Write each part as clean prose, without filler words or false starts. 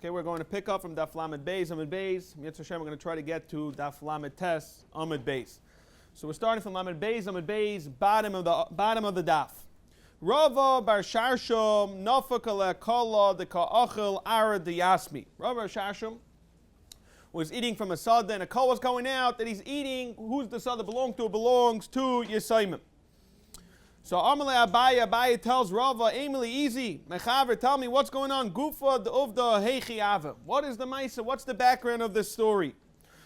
Okay, we're going to pick up from Daf Lamed Beis, Amud Beis. Mitzvah Hashem, we're going to try to get to Daf Lamed Tes, Amud Beis. So we're starting from Lamed Beis, Amud Beis, bottom of the Daf. Rava bar Sharshum nafak lekala deka'achil ara diyasmi. Rava bar Sharshum was eating from a sada, and a call was going out that he's eating. Who's the sada belong to? It belongs to Yisayim. So Amalei Abaye tells Rava, Emily, easy. Mechaver, tell me what's going on. Gufa the uvda heichi ava. What is the maisa? What's the background of this story?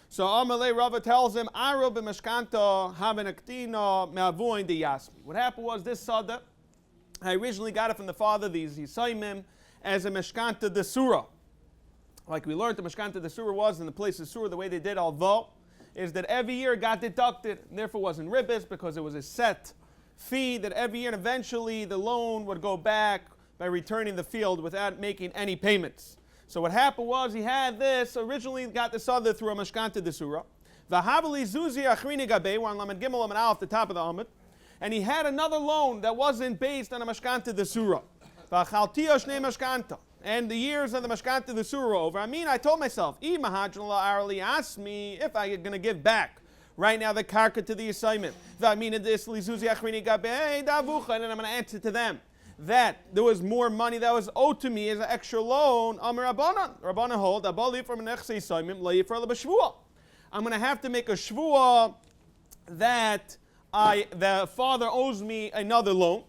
So Amalei Rava tells him, Ara b'meshkanta havenaktina me'avoin diyasmi. What happened was this sada, I originally got it from the father, these Yisayim, as a meshkanta de surah. Like we learned, the meshkanta de surah was in the place of surah, the way they did although, is that every year it got deducted, and therefore wasn't ribbis because it was a set fee that every year and eventually the loan would go back by returning the field without making any payments. So what happened was he had this, originally got this other through a meshkanta de surah. V'havali zuzi achrini gabe, we're on Lamed Gimel Lamed Aleph, the top of the Amud. And he had another loan that wasn't based on a mashkanta de surah. And the years of the mashkanta de surah over. I told myself, if asked me if I'm going to give back right now the karka to the assignment, and I'm going to answer to them that there was more money that was owed to me as an extra loan. I'm going to have to make a shvuah that the father owes me another loan.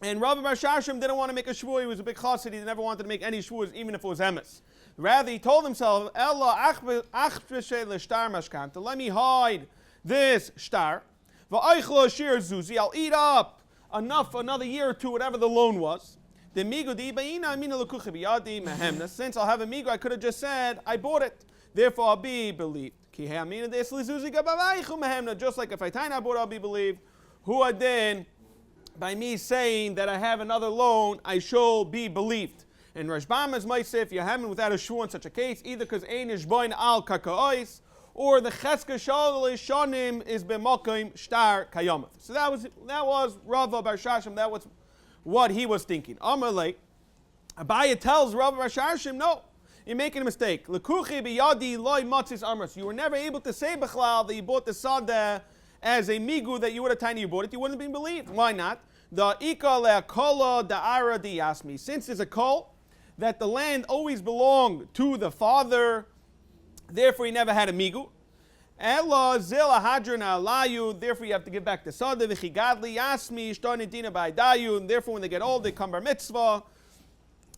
And Rabbi Bar Sharshim didn't want to make a shvuah. He was a big chassid. He never wanted to make any shvuahs, even if it was emes. Rather, he told himself, let me hide this shtar. I'll eat up enough for another year or two, whatever the loan was. Since I'll have a migu, I could have just said, I bought it. Therefore, I'll be believed. Just like if I tie I bought, I'll be believed. Who then, by me saying that I have another loan, I shall be believed. And Rashbam might say, if you haven't without a shvuah in such a case, either because ein ishboin al kaka'os, or the cheska shalish shanim is b'makim shtar kayomath. So that was Rava Bar Sharshim. That was what he was thinking. Amalei, Abaye tells Rava Bar Sharshim, no, you're making a mistake. Lekuchi biyadi loy matzis amras. You were never able to say b'chlal that you bought the sada as a migu that you would have tiny you bought it. You wouldn't have been believed. Why not? The ika le'akola da'ara diyasmi. Since there's a call that the land always belonged to the father, therefore he never had a migu. Ella zil ahadron alayu. Therefore you have to give back the sada. V'chigadli yasmi shtarni dina ba'dayu. And therefore when they get old, they come bar mitzvah.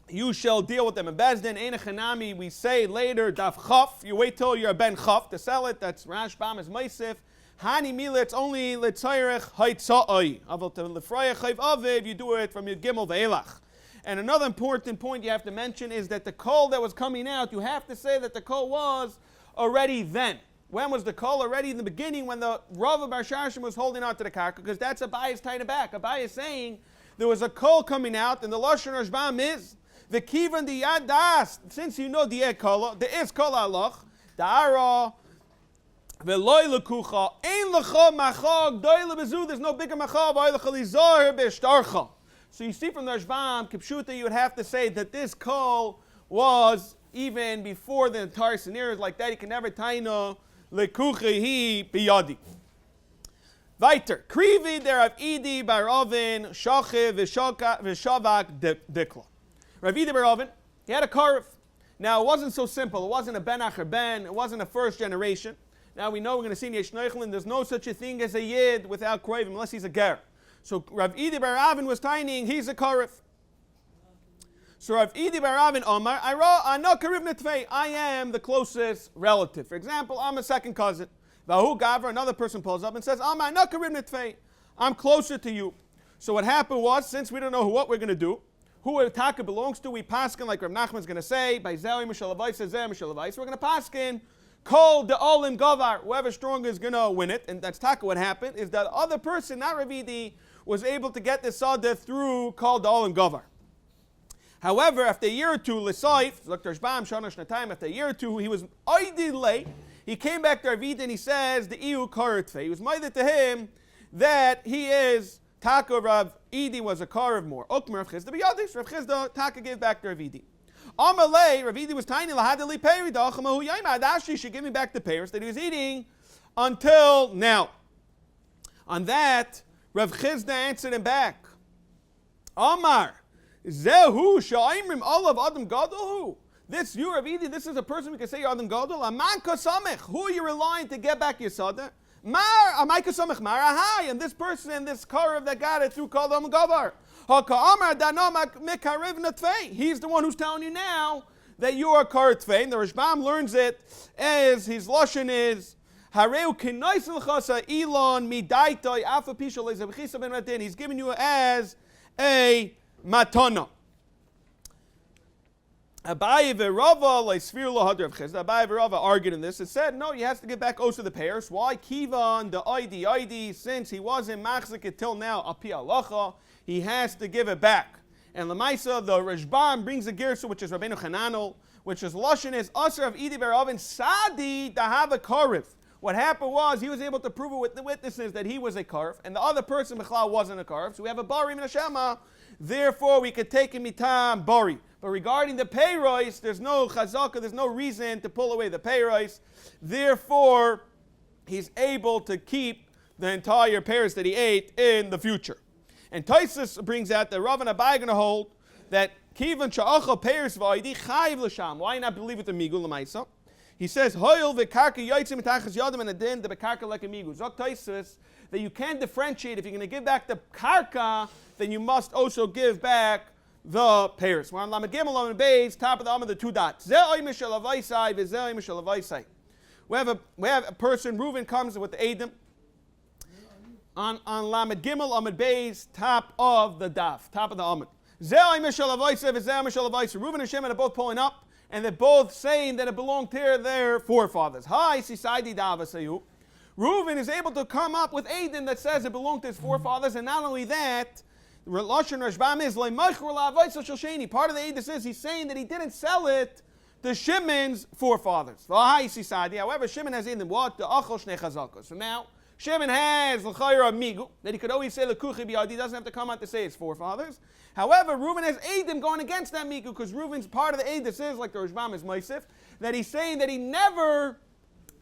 You shall deal with them in Bezdin. Ein chanami, we say later, daf chaf. You wait till you're a ben chaf to sell it. That's Rashbam is Meisif. Hani mila, it's only letzayrech haitza'ai. Aval to lefraya chayv aviv, you do it from your gimel ve'elach. And another important point you have to mention is that the kol that was coming out, you have to say that the kol was already then. When was the kol? Already in the beginning when the Rava Bar Sharshim was holding on to the karka, because that's Abaye's tying it back. Abaye is saying there was a kol coming out, and the Lashon Rashbam is the kivan the yad das. Since you know the kol, the is kol alach, the ara. There's no bigger machav. So you see from the Rashbam, Kipshuta, you would have to say that this call was even before the entire scenario like that. You can never taina lekuchehi biyadi. Weiter. Krivi derav idi bar Ovin shachiv v'shavak dikla. Rav Idi bar Ovin, he had a karif. Now it wasn't so simple. It wasn't a ben acher ben. It wasn't a first generation. Now we know we're going to see in Yesh Neuchlin, there's no such a thing as a yid without kroivim unless he's a ger. So Rav Idi bar Avin was tining, he's a karif. So Rav Idi bar Avin Omar, I am the closest relative. For example, I'm a second cousin. Vahu Gavra, another person pulls up and says, I'm closer to you. So what happened was, since we don't know what we're going to do, who Taka belongs to, we paskin, like Rav Nachman's going to say, by Zeli Mishalavais, Zeh Mishalavais, we're going to paskin, Kol de olim gavar, whoever stronger is going to win it. And that's taka what happened, is that other person, not Ravidi, was able to get the sada through Kol de olim gavar. However, after a year or two, L'saif, Dr. Shbam, Shana Shnatayim, after a year or two, he was oidile. He came back to Ravidi and he says, the iu karitfe. He was made to him that he is taka Rav Idi was a karav more. Okmer Rav Chizda, but Yadis, Rav Chizda, taka gave back to Ravidi. Amalei, Rav Idi was tiny, lahadali peri, da'achamahu yaima, Adashi should give me back the pears that he was eating until now. On that, Rav Chizda answered him back. Amar, Zehu sha'imrim olav adam gadol. This, you Rav Idi, this is a person we can say you're adam gadol. Aman kasamech, who are you relying to get back your sada? Mar, amay kasamech marahai, and this person and this karev that got it through kadam gavar. Ha'ka'amar danam mekarev natvei. He's the one who's telling you now that you are karev tvei. The Rashbam learns it as his lashon is Hareu kinoisel chasa ilon midaitoi afa pisha lezebchisa ben matin. He's giving you as a matana. Abaye v'Rava le'sfir lo hadar v'chizda. Abaye v'Rava argued in this. It said no, he has to get back also the pairs. Why? Kivan the ID since he wasn't machzik until now api halacha, he has to give it back. And Lamaisa, the Rashbam brings a gersa which is Rabbeinu Chananel, which is lashon is asher of idi v'Ravin sadi dahava karev. What happened was he was able to prove it with the witnesses that he was a karf, and the other person, Mechlal, wasn't a karf. So we have a bari min hashema. Therefore, we could take him mitam bari. But regarding the peiros, there's no chazaka, there's no reason to pull away the peiros. Therefore, he's able to keep the entire peiros that he ate in the future. And Taisus brings out that Rav and Abai are going to hold that kivan sha'acha peiros v'aydi chayiv l'sham. Why not believe with the migul l'maisa? He says, "Hoyel v'karka yotzim mitachas yadam and adin the bekarka like a migu." Zok Taisus that you can't differentiate. If you're going to give back the karka, then you must also give back the pairs. We're on Lamed Gimel Lamed Beis, top of the Amud, the two dots. We have a person. Reuven comes with the Eidim on Lamed Gimel Lamed Beis, top of the daf, top of the Amud. Reuven and Shimon are both pulling up. And they're both saying that it belonged to their forefathers. Reuven is able to come up with Aiden that says it belonged to his forefathers, and not only that, Lashon Rashbam is part of the Aiden says he's saying that he didn't sell it to Shimon's forefathers. However, Shimon has Aiden what? The Achol Shnei Chazakos. So now, Shimon has l'chayra migu that he could always say l'kuchi biyadi. He doesn't have to come out to say his forefathers. However, Reuven has Eidim going against that migu because Reuven's part of the Eid. This is like the Rashbam is Meisif that he's saying that he never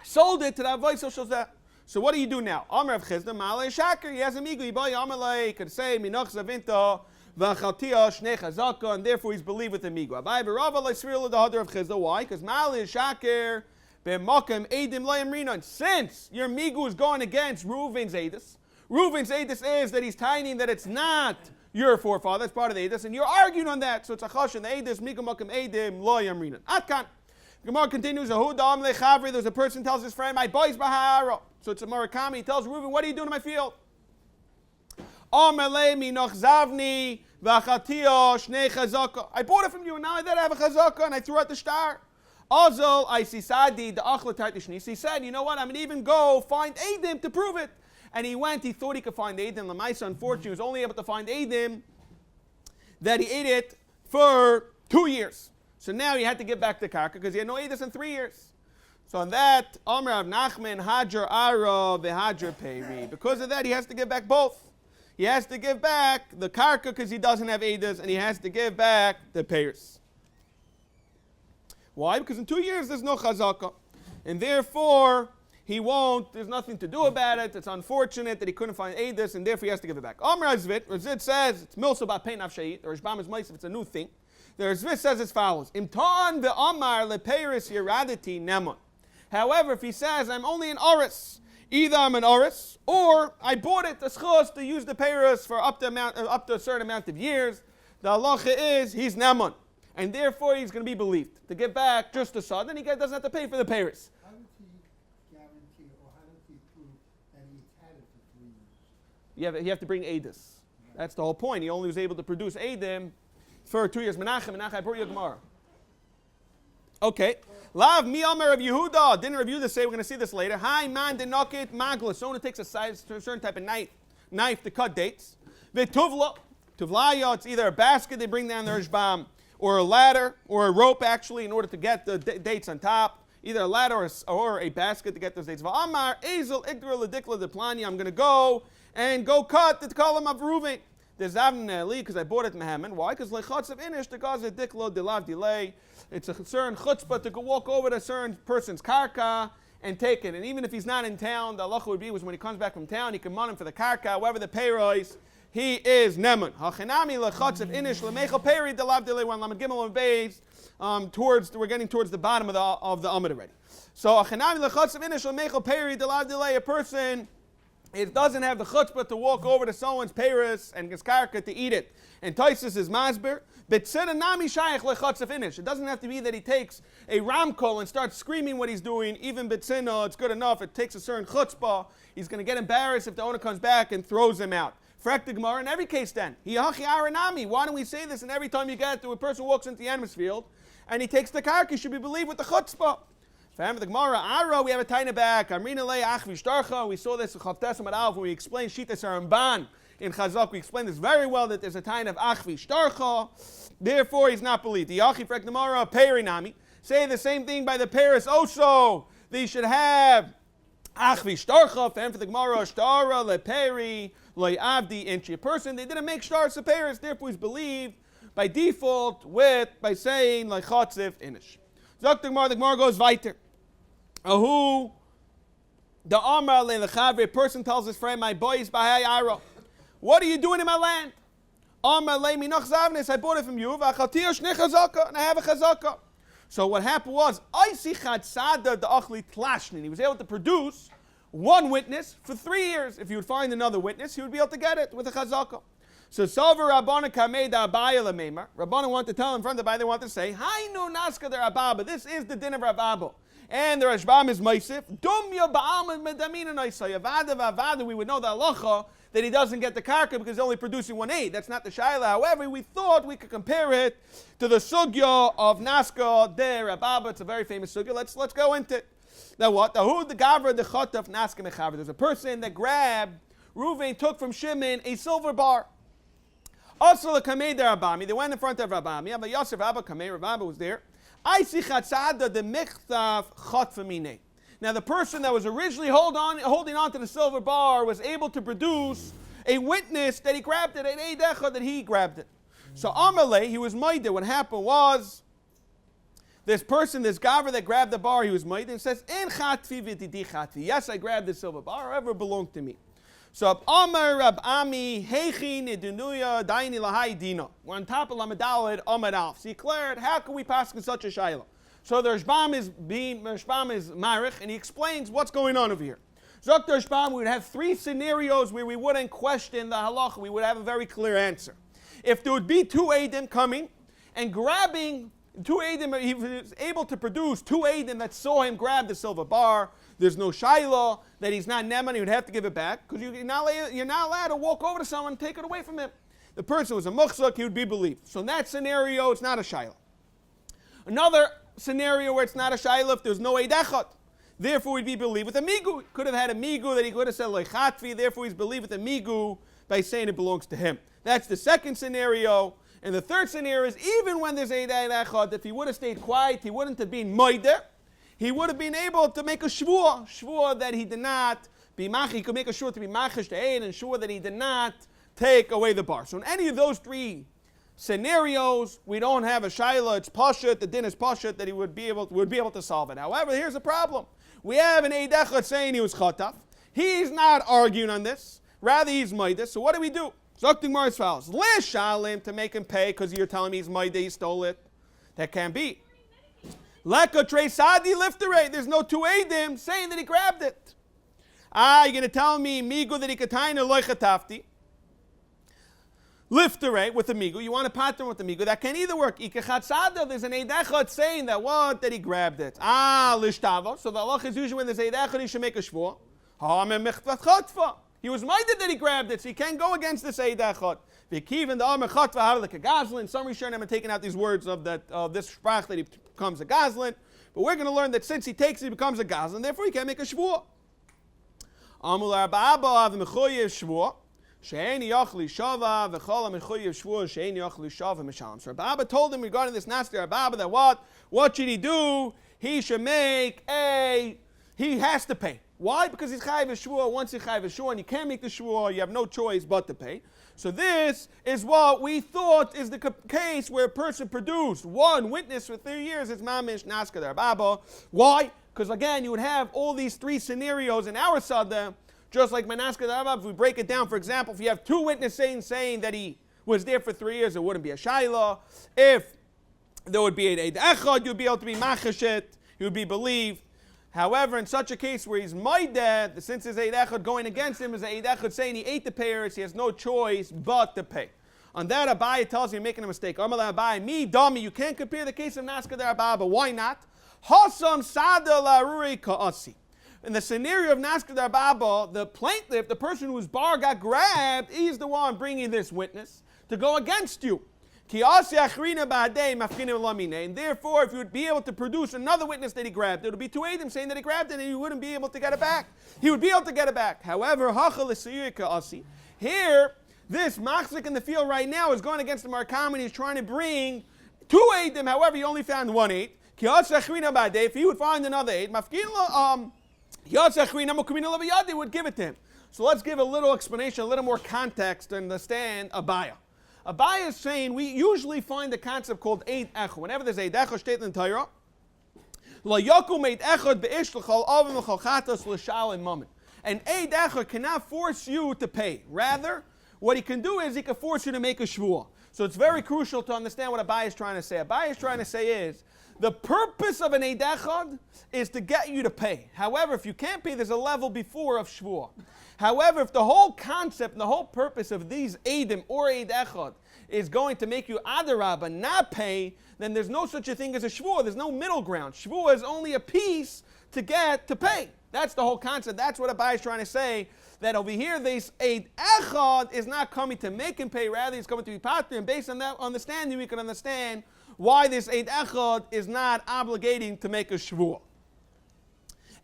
sold it to the Avos Shozeh. So what do you do now? Amar of Chizda Malay Shaker. He has a migu. Yibai Amalei. He could say Minach Zavinta v'Chaltia Shnei Chazaka, and therefore he's believed with the migu. Abai b'Rava le'Sfir l'Dahadar of Chizda. Why? Because Malay Shaker. Since your migu is going against Reuven's Eidus is that he's tiny that it's not your forefather, it's part of the Eidus, and you're arguing on that. So it's a chashan, the Eidus, migu makom eidim, lo yamrinan. Atkan. Gemara continues, there's a person tells his friend, my boy's bahara. So it's a Murakami, he tells Reuven, what are you doing in my field? I bought it from you, and now I have a chazaka, and I threw out the star. Azal, I see Sadi, the Achla Tartishnis. He said, you know what, I'm going to even go find Eidim to prove it. And he went, he thought he could find Eidim. Lamaisa, unfortunately, he was only able to find Eidim that he ate it for 2 years. So now he had to give back the karka because he had no Eidim in 3 years. So on that, Amr of Nachman, Hajar Ara, V'Hajar Peri. Because of that, he has to give back both. He has to give back the karka because he doesn't have Eidim, and he has to give back the payers. Why? Because in 2 years there's no chazaka. And therefore, he won't, there's nothing to do about it. It's unfortunate that he couldn't find Eidus, and therefore he has to give it back. Amr Azvit, Razit says, it's milsa about pain of shayit, or Rashbam is Meisif, it's a new thing. The Razvit says as follows, Imtan ve'amar le'peiris yiraditi nemon. However, if he says, I'm only an oris, either I'm an oris, or I bought it, the schos, to use the peiris for up to a certain amount of years, the halacha is, he's nemon. And therefore he's going to be believed. To give back just the sod, then he doesn't have to pay for the payers. How did he guarantee, or how did he prove that he had it for 3 years? You have to bring Eidus. That's the whole point. He only was able to produce Eidim for 2 years. Menachem, I brought you a Gemara. Okay. Lav mi Amar of Yehuda. Didn't review this. Say we're going to see this later. Hi man denokit magla. Someone takes a certain type of knife to cut dates. V'tuvla. Tuvlaya. It's either a basket they bring down the Rishbam, or a ladder, or a rope actually, in order to get the dates on top. Either a ladder or a basket to get those dates. V'amar ezel igdra ledikla deplani. I'm going to go cut the column of Reuven. There's Avneli because I bought it in Haman. Why? Because lechotz of inish the gaza diklo delav delay. It's a certain chutzpah to go walk over to a certain person's karka and take it. And even if he's not in town, the halacha would be was when he comes back from town, he can mon him for the karka. However, the payrois, he is neman. Hachinami lechotz of inish lemechel peri delav delay. One lamed gimel and beis. We're getting towards the bottom of the amud already. So hachinami lechotz of inish lemechel peri delav delay. A person, it doesn't have the chutzpah to walk over to someone's peiros and geskarka to eat it. And Taisus is masber. Betzina nami shayach lechutz finish. It doesn't have to be that he takes a ramkol and starts screaming what he's doing. Even betzina, it's good enough. It takes a certain chutzpah. He's going to get embarrassed if the owner comes back and throws him out. Frak the Gemara, in every case then. Hiyachi aranami. Why don't we say this? And every time you get to a person who walks into the animus field and he takes the karka, he should be believed with the chutzpah. For the Gemara, Ara, we have a tiny back. Amrina le achvi shtarcha. We saw this in Chavtes Amud Aleph when we explained Shitas Aramban in Chazak. We explained this very well that there's a tiny of achvi shtarcha. Therefore, he's not believed. The Yachi Frek Gemara perinami. Say the same thing by the Paris also. They should have achvi shtarcha. For the Gemara, shtara le peri le avdi inchi. A person they didn't make shtar to Paris. Therefore, he's believed by default by saying like chatzif inish. Zok the Gemara goes weiter. Ahu, the Amar le lechavre, a person tells his friend, my boy is bahai aro. What are you doing in my land? Amar le minoch zavnis, I bought it from you, v'achaltiyo shnei chazaka, and I have a chazaka. So what happened was, I see chatzada the achli tlashnin. He was able to produce one witness for 3 years. If he would find another witness, he would be able to get it with a chazaka. So Salver Rabbana Kamei da Abaya Lememar. Rabbana wanted to tell in front of the Abaya, they want to say, Hainu Naska der Ababa. This is the din of Rababa. And the Rashbam is Maisif. Dumya Ba'amad Medamina Naisa. Yavada Vavada, we would know the halacha that he doesn't get the karka because he's only producing 1/8. That's not the Shaila. However, we thought we could compare it to the Sugya of Naska der Rababa. It's a very famous Sugya. Let's go into it. Now what? The Gavra, the Chot of Naska Mechaver. There's a person that grabbed, Reuven took from Shimon a silver bar. Also, the Kamei der Rabami, they went in front of Rabami. But Yosef Abba Kamei, Rabba was there. I see chatzada the michtav chot famine. Now, the person that was originally holding on to the silver bar was able to produce a witness that he grabbed it, an eidecha that he grabbed it. So Amalei, he was maida. What happened was, this person, this gaver that grabbed the bar, he was maida and says, "En chatvi v'didi chatvi." Yes, I grabbed the silver bar. However, it belonged to me. So Amar Rab Ami Hechi Nedunuya Daini Lahai Dina. We're on top of Lamadalid Amar Alf. So he declared, how can we pass in such a shayla? So the Rashbam is Marich, and he explains what's going on over here. Zok the Rashbam, we would have 3 scenarios where we wouldn't question the halacha. We would have a very clear answer. If there would be 2 Eidim coming and grabbing 2 Eidim, he was able to produce 2 Eidim that saw him grab the silver bar. There's no shayla that he's not neman, he would have to give it back, because you're not allowed to walk over to someone and take it away from him. The person was a muchzak, he would be believed. So in that scenario, it's not a shayla. Another scenario where it's not a shayla, if there's no eidechot, therefore we'd be believed with a migu. Could have had a migu that he could have said leichatvi, therefore he's believed with a migu by saying it belongs to him. That's the second scenario. And the third scenario is even when there's eidechot, if he would have stayed quiet, he wouldn't have been moider. He would have been able to make a shvuah that he did not be mach. He could make a shvuah to be machish to aid, and shvuah that he did not take away the bar. So in any of those 3 scenarios, we don't have a shayla. It's pashut. The din is pashut that he would be able to solve it. However, here's the problem: we have an eidechot saying he was chataf. He's not arguing on this. Rather, he's maida. So what do we do? Zok Gemara as follows: Lishalim, to make him pay because you're telling me he's maida, he stole it. That can't be. Leka trei sadi lifterei. There's no 2 Eidim saying that he grabbed it. You're going to tell me migu that he kataina loichatafti. Lifterei with the migu. You want a pattern with the migu. That can't either work. Ikachatzada, there's an eidechot saying that what? That he grabbed it. Lishtavo. So the halach is usually when there's eidechot, he should make a shvuah. He was minded that he grabbed it, so he can't go against this eidechot. V'kiv and the armor chatva how like a gazlan. Some Rishonim are taking out these words of this sprach that he becomes a gazlan. But we're going to learn that since he takes it, he becomes a gazlan. Therefore, he can't make a shvuah. Amul arba'aba av mechoyev shvuah. She'eni yachli shava v'chol mechoyev shvuah she'eni yachli shava mishalim. So Rabba told him regarding this Naster Rabba that what should he do? He should make he has to pay. Why? Because he's chayiv shvuah. Once he's chayiv shvuah and you can't make the shvuah, you have no choice but to pay. So this is what we thought is the case where a person produced one witness for 3 years. It's mamish naska darbaba. Why? Because again, you would have all these three scenarios in our sada, just like manaska darbaba. If we break it down, for example, if you have two witnesses saying that he was there for 3 years, it wouldn't be a shaila. If there would be an eid echad, you'd be able to be machashet, you would be believed. However, in such a case where he's maideh, since his eid echad going against him is eid echad saying he ate the pears, he has no choice but to pay. On that, Abaye tells you you're making a mistake. Amala Abaye, me dummy, you can't compare the case of Naska Darbaba. Why not? Hasam sada laruri ka'asi. In the scenario of Naska Darbaba, the plaintiff, the person whose bar got grabbed, he's the one bringing this witness to go against you. And therefore, if you would be able to produce another witness that he grabbed, it would be two Adam saying that he grabbed it and he wouldn't be able to get it back. He would be able to get it back. However, here, this machzik in the field right now is going against the Markam and he's trying to bring two Adam. However, he only found one aid. If he would find another aid, would give it to him. So let's give a little explanation, a little more context to understand Abaya. Abaya is saying we usually find the concept called Eid Echad. Whenever there's Eid Echad, state in the Torah, La Yakum Eid Echad be'ish l'chal avim l'chal chatas l'shal and mammon. And Eid Echad cannot force you to pay. Rather, what he can do is he can force you to make a shvuah. So it's very crucial to understand what Abaya is trying to say. Abaya is trying to say is, the purpose of an Eid Echad is to get you to pay. However, if you can't pay, there's a level before of shvuah. However, if the whole concept and the whole purpose of these Eidim or Eid Echad is going to make you adarabah not pay, then there's no such a thing as a shvuah. There's no middle ground. Shvuah is only a piece to get to pay. That's the whole concept. That's what Abai is trying to say, that over here this Eid Echad is not coming to make him pay, rather he's coming to be patri. And based on that understanding, we can understand why this Eid Echad is not obligating to make a shvuah.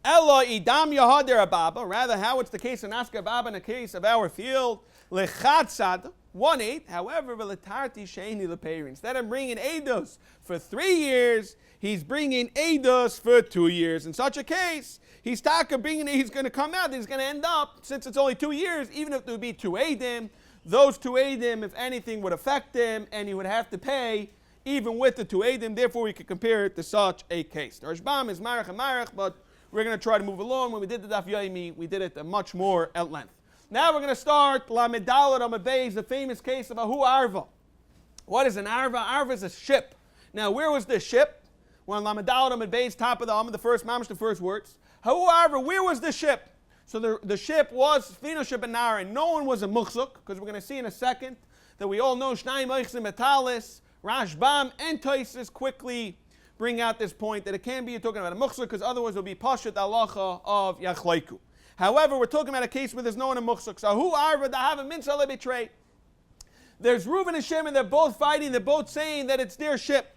Ella idam yahader ababa. Rather, how it's the case in Naska Baba in the case of our field, lechatzad 1/8. However, v'letarti sheini lepeirin. Instead of bringing eidos for 3 years, he's bringing eidos for 2 years. In such a case, he's going to come out. He's going to end up, since it's only 2 years, even if there would be two eidim, those two eidim, if anything, would affect him, and he would have to pay even with the two eidim. Therefore, we could compare it to such a case. The Rashbam is marach and marach, but we're going to try to move along. When we did the Daf Yomi, we did it much more at length. Now we're going to start Lamed Daled Amud Beis, the famous case of Ahu Arva. What is an Arva? Arva is a ship. Now, where was this ship? Well, Lamed Daled Amud Beis, top of the Amud, the first mamish, the first words. Ahu Arva, where was the ship? So the ship was Fina Ship and Nara, and no one was a muksuk, because we're going to see in a second that we all know Shnai Meichsim Metalis, Rashbam, and Taisis quickly bring out this point that it can't be you're talking about a muksuk, because otherwise it will be pashat halacha of yachlaiku. However, we're talking about a case where there's no one a muksuk. So who arva dahav minsa lebetray? There's Reuven and Shimon. They're both fighting. They're both saying that it's their ship.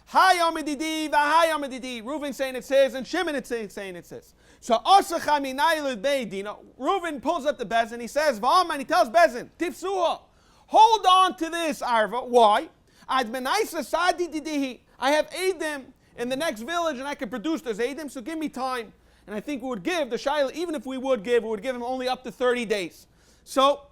Hi Amididi, v'Hi Amididi. Reuven saying it says, and Shimon it's saying it says. So Asacham Inayilud Beidina. Reuven pulls up the bezin. He says, "V'Am," and he tells bezin, "Tifsuha, hold on to this arva." Why? Ad menaisa sadi didihi. I have Eidim in the next village and I can produce those Eidim, so give me time. And I think we would give the Shaila, even if we would give him only up to 30 days. So,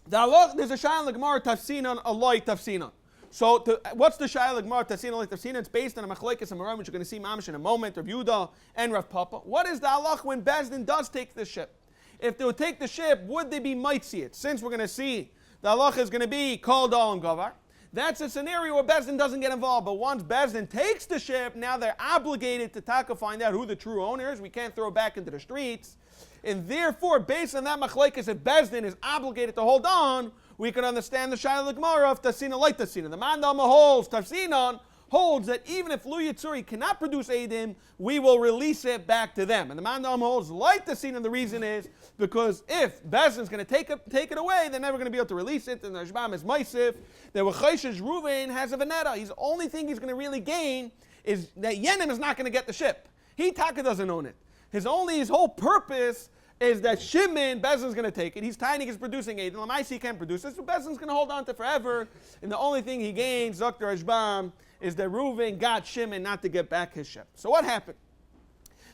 there's a Shaila Gemara Tafsinan, Aloi Tafsinan. So, what's the Shaila Gemara Tafsinan, Aloi Tafsinan? It's based on a Machlekes Amarim, which you're going to see Mamish in a moment, Rav Yehuda and Rav Papa. What is the halach when Bezdin does take the ship? If they would take the ship, would they be mitzi it? Since we're going to see the halach is going to be called Al and Gavar. That's a scenario where Bezdin doesn't get involved. But once Bezdin takes the ship, now they're obligated to taka find out who the true owner is. We can't throw it back into the streets. And therefore, based on that machlekes, if Bezdin is obligated to hold on, we can understand the Shaila Gemara of Tasina like Tasina. The Mandama holds, Tafsinan holds that even if Lu Yitzuri cannot produce Eidim, we will release it back to them. And the Mandama holds like Tasina. The reason is because if Bezdin's going to take it away, they're never going to be able to release it. And the Rashbam is Maisif. That Wachaysh's Reuven has a Veneta. The only thing he's going to really gain is that Yenim is not going to get the ship. He Taka doesn't own it. His whole purpose is that Shimon, Bezdin's going to take it. He's tiny, he's producing it. And Lamaisi can't produce it, so Bezdin's going to hold on to it forever. And the only thing he gains, Dr. Ashbam, is that Reuven got Shimon not to get back his ship. So what happened?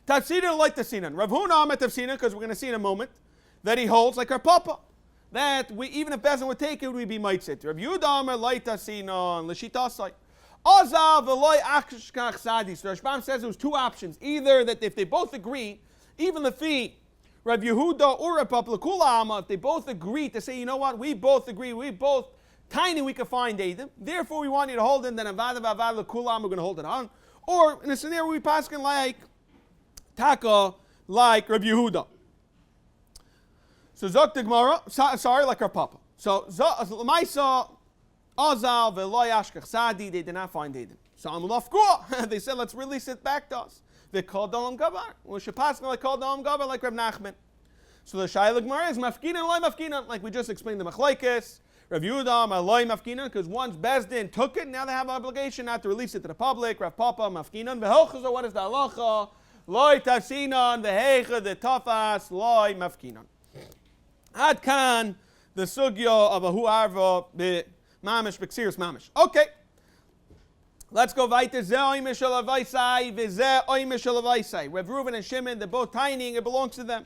Tafsinan like Tafsinan. Rav Huna met Tafsinan, because we're going to see in a moment, that he holds like our Papa. that we, even if Bezin would take it, we'd be mitzit. Rabbi Yehuda Amar Laita Sinon L'Shitasai. Azal V'Loi Akshkach Sadi. So Rashbam says there was two options. Either that if they both agree, even the fee, Rabbi Yehuda or Rabbi Plakula Amma, if they both agree to say, you know what, we both agree, we both tiny we can find Adam, therefore we want you to hold him, then Avada Vavad Lakula Amma, we're going to hold it on. Or in a scenario we paskin like Taka, like Rabbi Yehuda. So Zok the Gemara, sorry, like our Papa. So Lamaisa, Azal, Veloy Ashkach Sadi, they did not find Adam. So Amulafkua, they said, let's release it back to us. They called Dalam Gavar. We should pass like called Dalam Gavar like Reb Nachman. So the Shaila Gemara is Mafkina and Loy Mafkina, like we just explained the Machlaikis. Rav Yehuda, Loy Mafkina, because once Bezdin took it, now they have an obligation not to release it to the public. Rav Papa, Mafkina, Vehochazo, what is the halacha? Loy Tasinon, Vehecha, the Tafas, Loy Mafkina. Ad Kan, the Sugyo of Ahu Arva, the Mamish, Bexiris Mamish. Okay. Let's go weiter. Ze oime shel avaisai, v'ze oime shel avaisai. Rav Reuven and Shimon, they're both tiny, it belongs to them.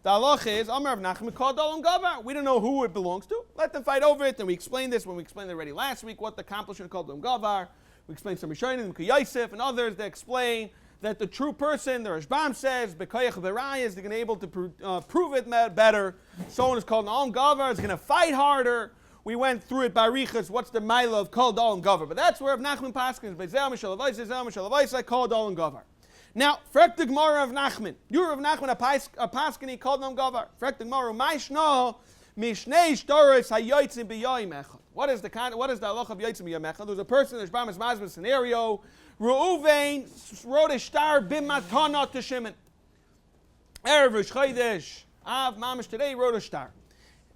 The halacha is, Amar Rav Nachman called Olam Gavar. We don't know who it belongs to. Let them fight over it. And we explained this when we explained it already last week, what the accomplishment called Olam Gavar. We explained some Rishonim, Yosef, and others that explain that the true person, the Rashbam says, Bekoyach Berayas, they're going to be able to prove it better. Someone is called Olam Gavar, is going to fight harder. We went through it by Riches, what's the Maila of Kol Dal and Gavar. But that's where Rav Nachman Paskins, Bezel Mishal Avaisai, Kol Dal and Gavar. Now, Frek the Gemara of Nachman. You Rav Nachman a Paskini, Kol Dal and Gavar. Frek the Gemara, Maishno, Mishnei Shtoris HaYoitzim B'yoyim Echad. What is the halacha of Yoitzim B'yoyim Echad? There was a person in the Shbam Mazman scenario. Reuven wrote a star B'matana to Shimon. Erev Rosh Chodesh Av Mamish today wrote a star.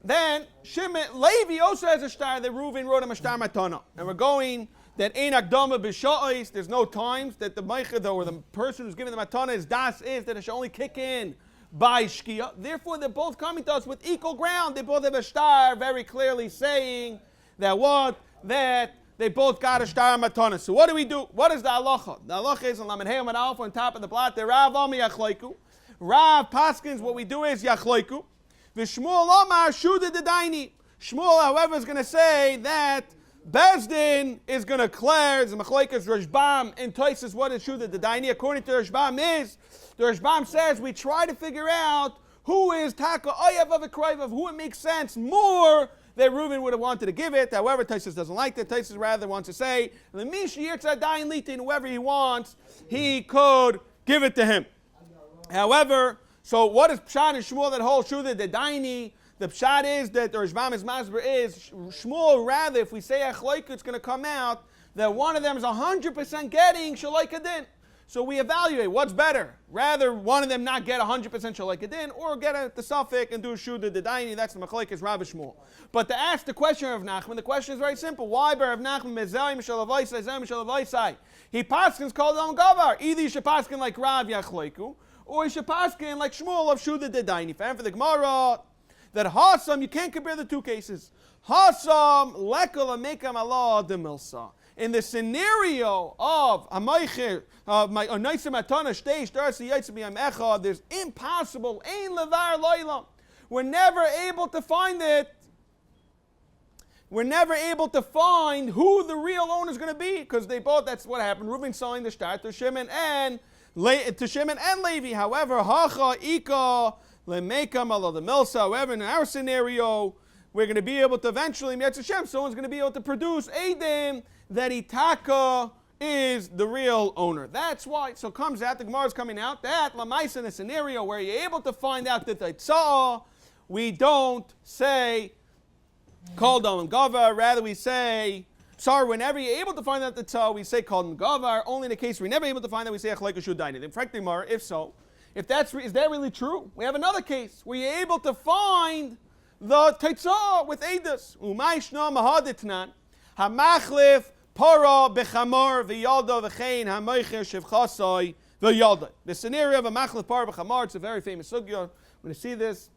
Then Shimon Levi also has a star that Reuven wrote him a star matana. And we're going that ein akdama b'sha'os. There's no times that the meichad or the person who's giving the matana is das is that it should only kick in by shkia. Therefore, they're both coming to us with equal ground. They both have a star, very clearly saying that what that they both got a star matana. So what do we do? What is the halacha? The halacha is on Lamed Hey and Alpha on top of the blot. The Rav Ami Yachleiku. Rav Paskins. What we do is Yachleiku. V'Shmuel Omar Shuda Dedaini. Shmuel, however, is going to say that Bezdin is going to declare, the Machlaikas Rashbam and Toises, what is Shuda Dedaini? According to Rashbam is, the Rashbam says, we try to figure out who is Taka Oyev of a Kraiv, who it makes sense more that Reuven would have wanted to give it. However, Toises doesn't like that. Toises rather wants to say, the Mish Yirtzah Dain Litin, whoever he wants, he could give it to him. However, so what is Pshat and Shmuel that whole Shuda the Daini? The Pshat is that the Rashbam is Masber is Shmuel rather if we say Achloik it's going to come out that one of them is 100% getting Shalaikadin. So we evaluate what's better. Rather one of them not get 100% Shalaikadin or get the Suffolk and do a Shuda the Daini. That's the Machlaik is Rabbi Shmuel. But to ask the question of Nachman, the question is very simple. Why Bar of Nachman Mezayim Shalavaisai Zayim Shalavaisai? He paskins called Al Gavar. Either you should paskin like Rav Yachloiku, or you should paskin like Shmuel of Shuda Dedaini. For the Gemara, that Hasam, you can't compare the two cases. Hasam, lekala mekam Allah de milsa. In the scenario of Amaycher, my Onaisa Matana stage, there's impossible, ein levar loilam. We're never able to find it. We're never able to find who the real owner is going to be, because they both, that's what happened. Reuven selling the start to Shimon and Levi. However, Hacha, Ika, Lemekam, Allah the Milsa. However, in our scenario, we're going to be able to eventually, Hashem, someone's going to be able to produce Adam that Itaka is the real owner. That's why. So comes out, the Gemara is coming out, that Lamais in a scenario where you're able to find out that the Tzah, we don't say, Kol Dalam Gavar, rather we say, sorry, whenever you're able to find out the Tzah, we say Kol Dalam Gavar. Only in the case we're never able to find out, we say Achlaika Shudaini. In fact, if so, if that's, is that really true? We have another case where you're able to find the Tzah with Eidos. Umay Shna Mahaditnan, Hamachlif, Para, Bechamar, V'yalda, V'chein, Hamoicher, Shevchasai, V'yalda. The scenario of a Machlif, Para, Bechamar, it's a very famous sugya. When you see this,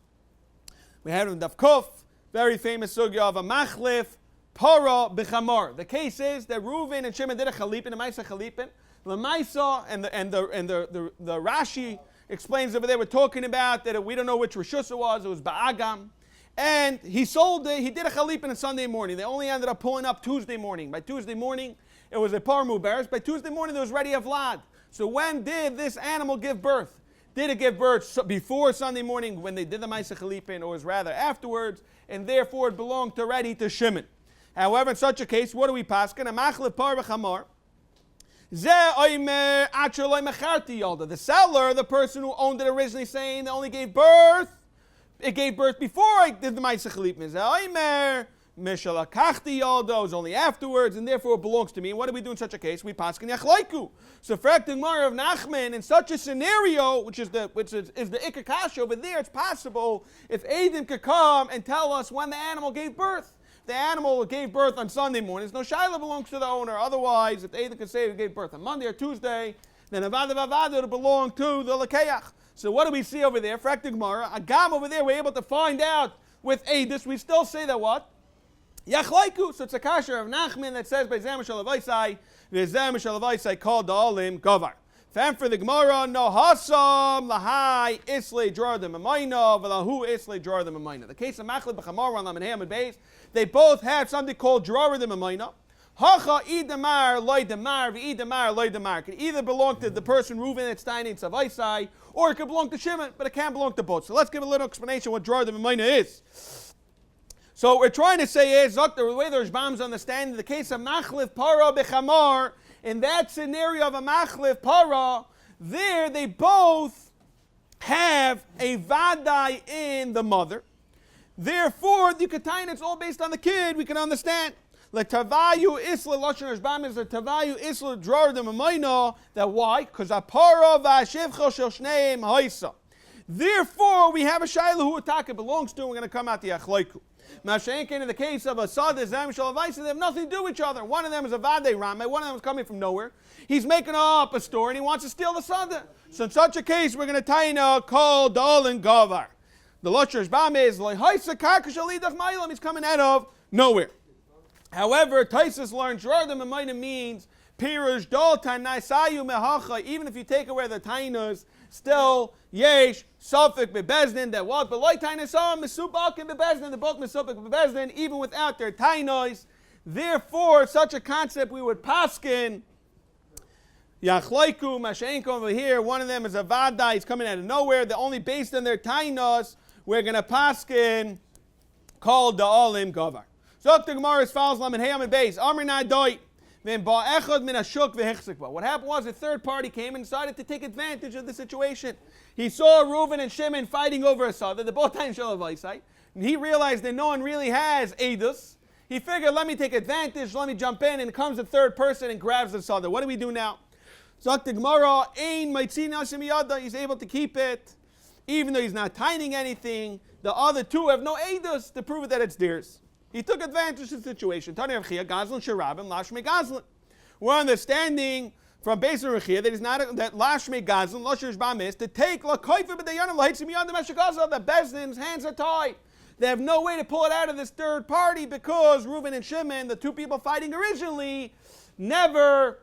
we have it in Daf Kuf, very famous sugya of a Machlif, Para, Bechamar. The case is that Reuven and Shimon did a Chalipin, a Maisa Chalipin. Lamaisa and the Rashi explains over there, we're talking about that we don't know which Rishus it was Ba'agam. and he sold it. He did a chalipin on Sunday morning. They only ended up pulling up Tuesday morning. By Tuesday morning, it was a parmu bears. By Tuesday morning, there was ready a vlad. So when did this animal give birth? Did it give birth before Sunday morning when they did the Maisa Chalipin, or was rather afterwards, and therefore it belonged already to Shimon? However, in such a case, what do we paskin? A machlef par v'chamar. The seller, the person who owned it originally, saying it only gave birth, it gave birth before I did the Maisa Chalipin. Mishalakachti yaldo is only afterwards, and therefore it belongs to me. And what do we do in such a case? We paskin yachlaiku. So for the Gemara of Nachman, in such a scenario, which is the ikakash over there, it's possible if Eidim could come and tell us when the animal gave birth. The animal gave birth on Sunday morning. No shaila belongs to the owner. Otherwise, if Eidim could say it gave birth on Monday or Tuesday, then avada would belong to the lakeach. So what do we see over there? For the Gemara, a gam over there, we're able to find out with Eidus. We still say that what? Yachlaiku. So it's a kasher of Nachman that says by Zem Shalavaisai, V'Zem Shalavaisai called the Olim Govar. Fam for the Gemara, no hasam lahai isle jordan amayna v'lahu isle jordan amayna. The case of Machleb b'Chamar on Lamed Ham and Beis, they both have something called jordan amayna. Hacha idamar loy damar v'idamar loy damar. It could either belong to the person Reuven that's tiny in Savaisai, or it could belong to Shimon, but it can't belong to both. So let's give a little explanation what jordan amayna is. So what we're trying to say is, the way the Rashbam's understanding the case of Machlif Para B'Chamar, in that scenario of a Machlif Para, there they both have a Vadai in the mother. Therefore, the Katayin, it's all based on the kid, we can understand. Like Tavayu Isla, Lashon Rashbam is a Tavayu Isla Drar de Mamayna, that why? Because a Para V'Ashivcha Shel Shneim Haisa. Therefore, we have a Shaila who Ataka belongs to, and we're going to come out the Achlaiku. Mashenkin, in the case of a Sada, Zem, Shalavais, they have nothing to do with each other. One of them is a Vade Rameh, one of them is coming from nowhere. He's making up a store and he wants to steal the Sada. So in such a case, we're going to tie in a call Dal and Gavar. The Loshers Bam is like he's coming out of nowhere. However, Taisus learns Jordan Mamayna means Pirush Dal Tanai Sayu Mehacha, even if you take away the Tainas, still yesh sufik bebezdin that what but like tainasam misubak and bebezdin the both misubak bebezdin even without their tainos. Therefore, such a concept we would paskin yachlaiku mashenko over here. One of them is a vada. He's coming out of nowhere. They're only based on their tainos. We're gonna paskin called the olim gavar. So the Gemara is follows lam and hayam and base amr nadoi. What happened was a third party came and decided to take advantage of the situation. He saw Reuven and Shimon fighting over a sada. They're both time Shalavai. And he realized that no one really has Eidus. He figured, let me take advantage, let me jump in, and comes a third person and grabs the sada. What do we do now? Zok the Gemara, Ein Maitzin Hashem Yada, he's able to keep it, even though he's not tining anything. The other two have no Eidus to prove it that it's theirs. He took advantage of the situation. We're understanding from Beis Medrash Ohr that he's not that Lashme Gazlan, Lashme Shbam is to take La Koifa B'Dayanim Lahitzim Yad Meshakaza. The Bezdin's hands are tied. They have no way to pull it out of this third party because Reuven and Shimon, the two people fighting originally, never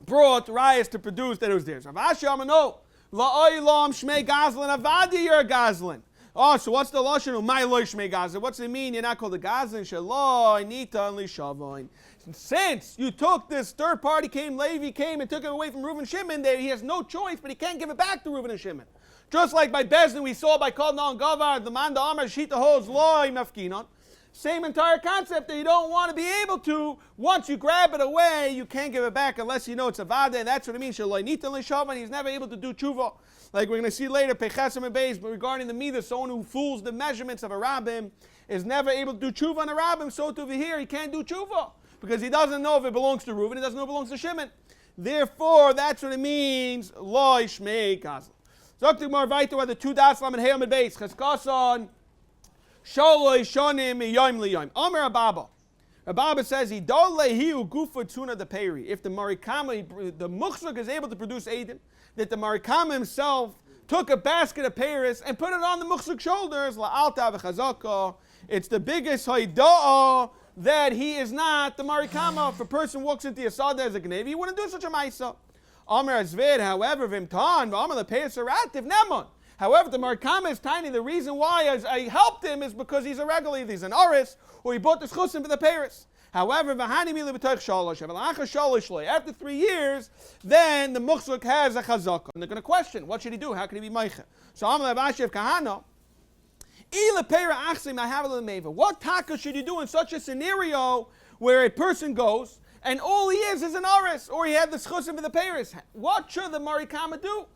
brought rayas to produce that it was theirs. Rav Ashi Amano La'olam Shmei Gazlan Avadi Yer Gazlan. Oh, so what's the lashon of my loishmei gazlan? What's it mean? You're not called a gazlan. Shaloi nita only shavoin. Since you took this third party Levi came and took it away from Reuven Shimon, he has no choice, but he can't give it back to Reuven and Shimon. Just like by Bezdin, we saw by Kol Non Gavar, the man the Amar Shita holds loy mafkinon. Same entire concept that you don't want to be able to. Once you grab it away, you can't give it back unless you know it's a vada, and that's what it means. Shaloi nita only shavoin. He's never able to do tshuva. Like we're going to see later, Pechasim and Beis, but regarding the Midah, someone who fools the measurements of a rabbim is never able to do tshuva on a rabbim. So to over here, he can't do tshuva because he doesn't know if it belongs to Reuven, he doesn't know if it belongs to Shimon. Therefore, that's what it means. Loi shmei gazlan. Zoktik mar vayter the two daslam and hayam and Beis cheskason shaloi shonim yom liyom. Amar Ababa. Ababa says he don't lay he who gufa tuna the peri. If the marikama, the muksuk is able to produce edim, that the marikama himself took a basket of Paris and put it on the muksuk shoulders, la'alta v'chazaka. It's the biggest haida'ah that he is not the marikama. If a person walks into Yasada as a gnevi, he wouldn't do such a maisa. Amr Azvid, however, vimtan, v'amr le'peis arativ nemon. However, the Marikama is tiny. The reason why I helped him is because he's a regular, he's an Oris, or he bought the Schusim for the Paris. However, after 3 years, then the Muchzuk has a Chazakah. And they're going to question, what should he do? How can he be Meicha? So I'm like, Ashev Kahana, what taka should you do in such a scenario where a person goes and all he is an Oris, or he had the Schusim for the Paris? What should the Marikama do?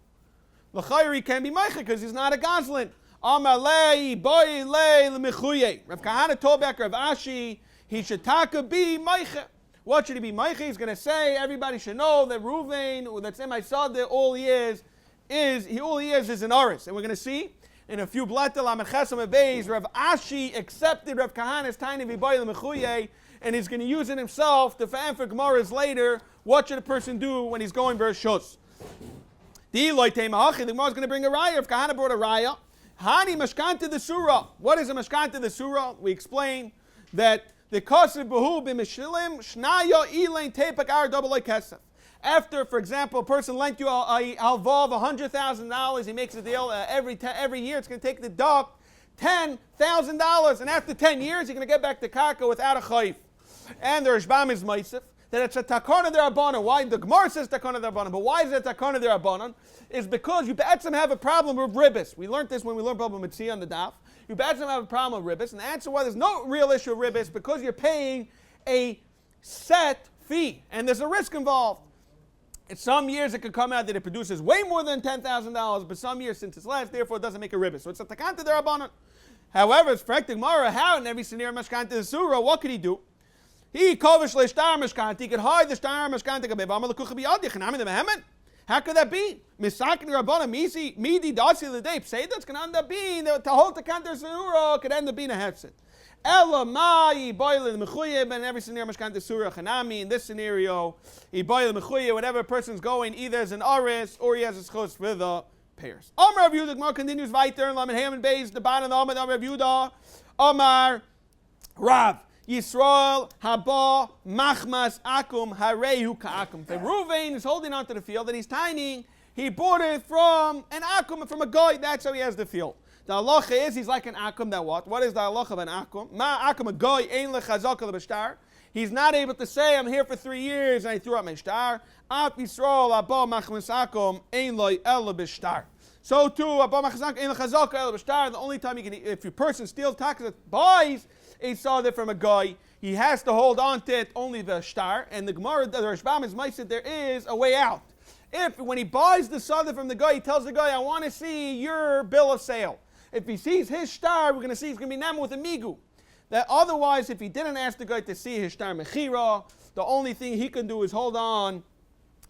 L'chayri can be Meicha because he's not a Goslin. Amalei, boy, lei, l'mechuye. Rav Kahana told back Rav Ashi, he should taka be Meicha. What should he be Meicha? He's going to say, everybody should know that Ruvain, that's in my son, that all he is an Oris. And we're going to see in a few blatel amechesam abeis, Rav Ashi accepted Rav Kahana's tiny v'boy l'mechuye, and he's going to use it himself to for Gemaras later. What should a person do when he's going Bereshus? The Gemara is going to bring a raya. If Kahana brought a raya, Hani mashkanta the surah. What is a mashkanta the surah? We explain that the kosev behu b'mishilim shnaya ilain tepak ar double like kesef. After, for example, a person lent you a halva of $100,000, he makes a deal every year. It's going to take the dog $10,000, and after 10 years, you're going to get back the karka without a chayif. And the Rishbam is Maisif, that it's a takana derabanan. Why? The Gemara says takana derabanan, but why is it takana derabanan? Is because you be'etzim have a problem with ribbis. We learned this when we learned Bava Mitzvah on the daf. You be'etzim have a problem with ribbis, and the answer why there's no real issue with ribbis because you're paying a set fee, and there's a risk involved. In some years it could come out that it produces way more than $10,000, but some years since it's less, therefore it doesn't make a ribbis. So it's a takana derabanan. However, it's correct the Gemara, how in every scenario mashkanta the surah, what could he do? He kovish le shtar mashkanta. He could hide the shtar mashkanta. How could that be? Misakin rabbanan midi dasi the day. Say that's going to end up being to hold the kanter surah could end up being a hefset. Ella mai boil the mechuye, but in every scenario mashkanta surah chanami. In this scenario, he boil the mechuye. Whatever person's going, either as an aris or he has a schos with a pairs. Omar Rav Yehuda, the Gemara continues weiter. Lamed Haman Beis, the bottom of the Omar Rav Yehuda. Omar Rav Yisrael haba machmas akum harehu ka'akum. The Ruvain is holding onto the field that he's tinying. He bought it from an akum, from a guy. That's how he has the field. The halacha is he's like an akum. That what? What is the halacha of an akum? Ma akum a guy ein lechazaka lebeshtar. He's not able to say I'm here for 3 years and I threw out my shtar. Af Yisrael haba machmas akum ein loy el beshtar. So too haba machmas akum ein lechazaka el beshtar. The only time you can, if a person steals taxes, buys a soda from a guy, he has to hold on to it, only the shtar. And the Gemara, the Rashbam is Maisa, there is a way out. If, when he buys the soda from the guy, he tells the guy, I want to see your bill of sale. If he sees his shtar, we're going to see he's going to be nama with a migu. That otherwise, if he didn't ask the guy to see his shtar mechira, the only thing he can do is hold on.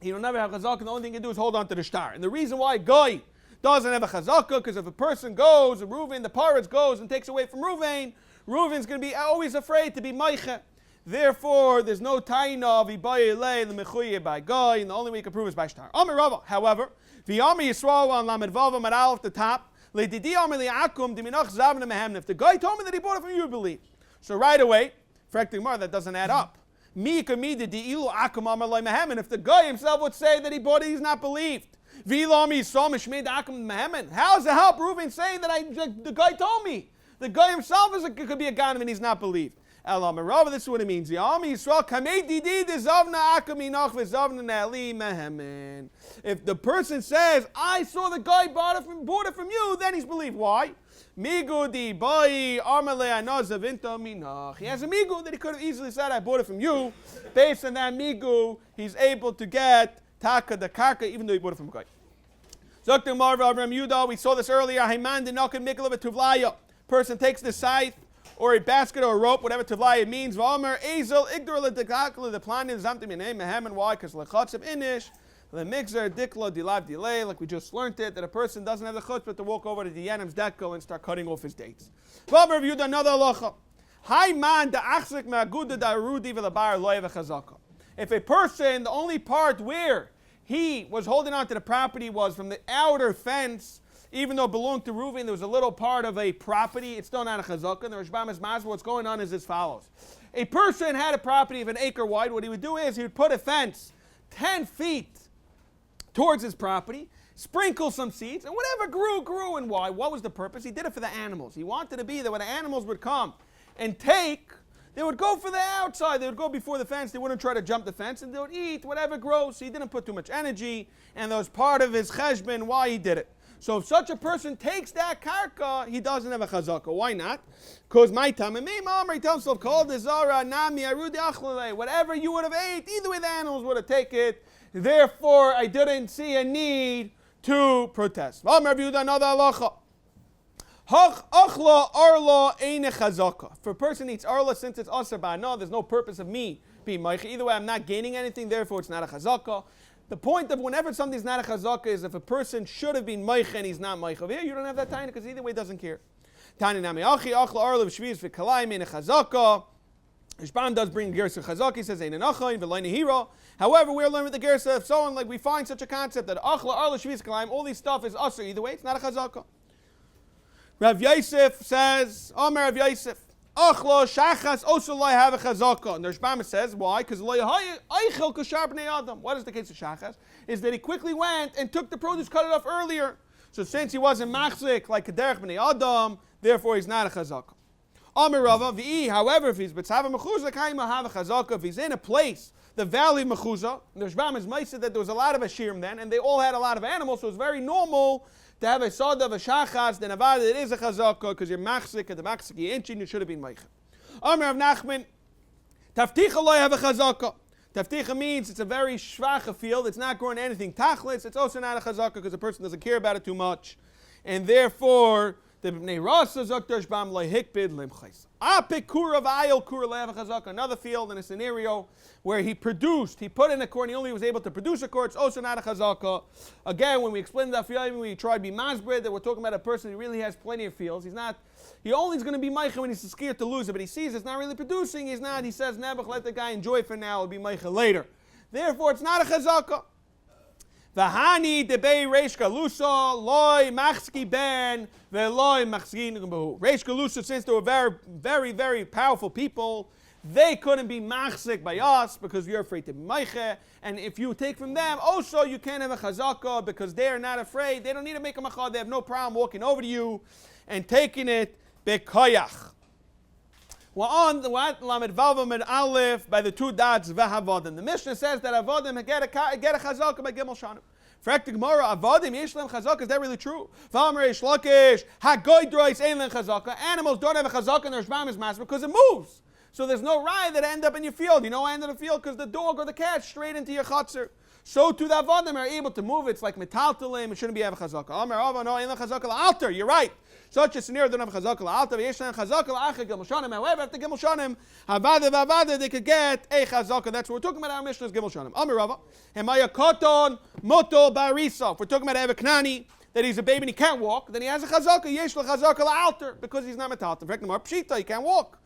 He will never have chazakah. The only thing he can do is hold on to the shtar. And the reason why guy doesn't have a chazakah, because if a person goes, and Reuven, the Paretz goes and takes away from Reuven, Reuven's going to be always afraid to be meicha. Therefore, there's no taina of ibayilei the mechuye by guy, and the only way you can prove is by shtar. Amar Rava, however, v'yami Yisrael on lamed vav maral at the top, le'didi amar li'akum diminach zavna mehemna. If the guy told me that he bought it from you, believe. So right away, fracting mar, that doesn't add up. Mi kamida di'ilu akum amar loy mehemen. If the guy himself would say that he bought it, he's not believed. V'ilami yisrael mishmei akum mehemen. How does it help Reuven saying that the guy told me? The guy himself could be a ganim and he's not believed. Elam Rava, this is what it means. If the person says, I saw the guy bought it from you, then he's believed. Why? He has a migu that he could have easily said, I bought it from you. Based on that migu, he's able to get taka the karka, even though he bought it from a guy. Zokter Marva Rabbi Yehuda, we saw this earlier. Person takes the scythe or a basket or a rope, whatever tavlaya means. V'omer ezel igdor ledekakla the plan is zamtim in mehem. Why? Because lechatzav inish the mixer dikla dilav delay. Like we just learned it, that a person doesn't have the chutzpah to walk over to the yanim's dekko and start cutting off his dates. V'omer reviewed another halacha. Hay man da achzik me'aguda da rudi v'labar loyev chazaka. If a person, the only part where he was holding on to the property was from the outer fence. Even though it belonged to Reuven, there was a little part of a property. It's still not a chazakah. The Rashbam is masber. What's going on is as follows. A person had a property of an acre wide. What he would do is he would put a fence 10 feet towards his property, sprinkle some seeds, and whatever grew. And why? What was the purpose? He did it for the animals. He wanted to be that when the animals would come and take, they would go for the outside. They would go before the fence. They wouldn't try to jump the fence, and they would eat whatever grows. So he didn't put too much energy, and that was part of his cheshbon why he did it. So if such a person takes that karka, he doesn't have a chazaka. Why not? Because my time and me, mom, he tells himself, call the zara, nami, arudi achlale. Whatever you would have ate, either way the animals would have taken it. Therefore, I didn't see a need to protest. Rabbi Yehuda, another halacha. Achla arla eine chazaka. If a person eats arla, since it's asar ba'ana, there's no purpose of me being meicha. Either way, I'm not gaining anything, therefore it's not a chazaka. The point of whenever something's not a chazaka is if a person should have been meicha and he's not meicha. Here, you don't have that tiny because either way he doesn't care. Tani nami achi achla arla v'shviz v'kalayim eine chazaka. Rishban does bring gersa chazaka. He says eine nachayin v'lay nehira. However, we're learning with the gersa if someone like we find such a concept that achla arla shviz v'kalayim, all these stuff is asar either way, it's not a chazaka. Rav Yosef says, Omer Rav Yosef, Achlo shachas also loy have a chazaka. And the Rishbam says, why? Because loy eichel kashar b'nei adam. What is the case of shachas? Is that he quickly went and took the produce, cut it off earlier. So since he wasn't machzik like kederech b'nei adam, therefore he's not a chazaka. Omer Rava v'i. However, if he's b'tzava mechuzah, kaima have a chazaka. If he's in a place, the valley of mechuzah, the Rishbam is ma'aseh that there was a lot of ashirim then, and they all had a lot of animals, so it's very normal to have a soda of a shachas, then avad it is a chazaka because you're machzik, and the machzik you inchin, you should have been meicha. Amr of Nachman, tafticha loy have a chazaka. Tafticha means it's a very shvacha field, it's not growing anything tachlis, it's also not a chazaka because the person doesn't care about it too much. And therefore, the bnei rasa zakter shbam loy hikbid lim chaysa. Apikura v'ayil kura loy have a chazaka. Another field in a scenario where he put in a corn, he only was able to produce a corn, it's also not a chazaka. Again, when we explained Daf Yomi, we tried to be masbred, that we're talking about a person who really has plenty of fields. He only is going to be meicha when he's scared to lose it, but he sees it's not really producing, he says, Nebuch, let the guy enjoy it for now, it'll be meicha later. Therefore, it's not a chazaka. V'hani debei reish galusa, loy machski ben, ve'loy machski nugambahu. Reish galusa, since they were very, very, very powerful people, they couldn't be machzik by us because you're afraid to be meiche. And if you take from them, also you can't have a chazaka because they're not afraid. They don't need to make a machad. They have no problem walking over to you and taking it bekoyach. We're on the lamed vavam and aleph by the two dots v'havadim. The Mishnah says that avodim get a chazaka by gimel shanim. Frak the Gemara, avodim yesh lem chazaka. Is that really true? V'amar yesh lakish hagoy drois ein lem chazaka. Animals don't have a chazaka in their shmam is master because it moves. So there's no rye that end up in your field. You know why end up in the field? Because the dog or the cat straight into your chutzner. So to the avodim are able to move. It's like metaltalim. It shouldn't be have a chazaka. Amar ava no ein chazaka la'alter. You're right. Such a scenario don't have a chazaka la'alter. V'yesh chazaka la'achar gimel shanim. However, after gimel shanim, havada they could get a chazaka. That's what we're talking about. Our Mishnah is gimel shanim. Amar ava hemaya koton moto barisa. If we're talking about Eviknani, that he's a baby and he can't walk, then he has a chazaka. Yesh chazaka la'alter because he's not metaltalim. In fact, the more pshita, he can't walk.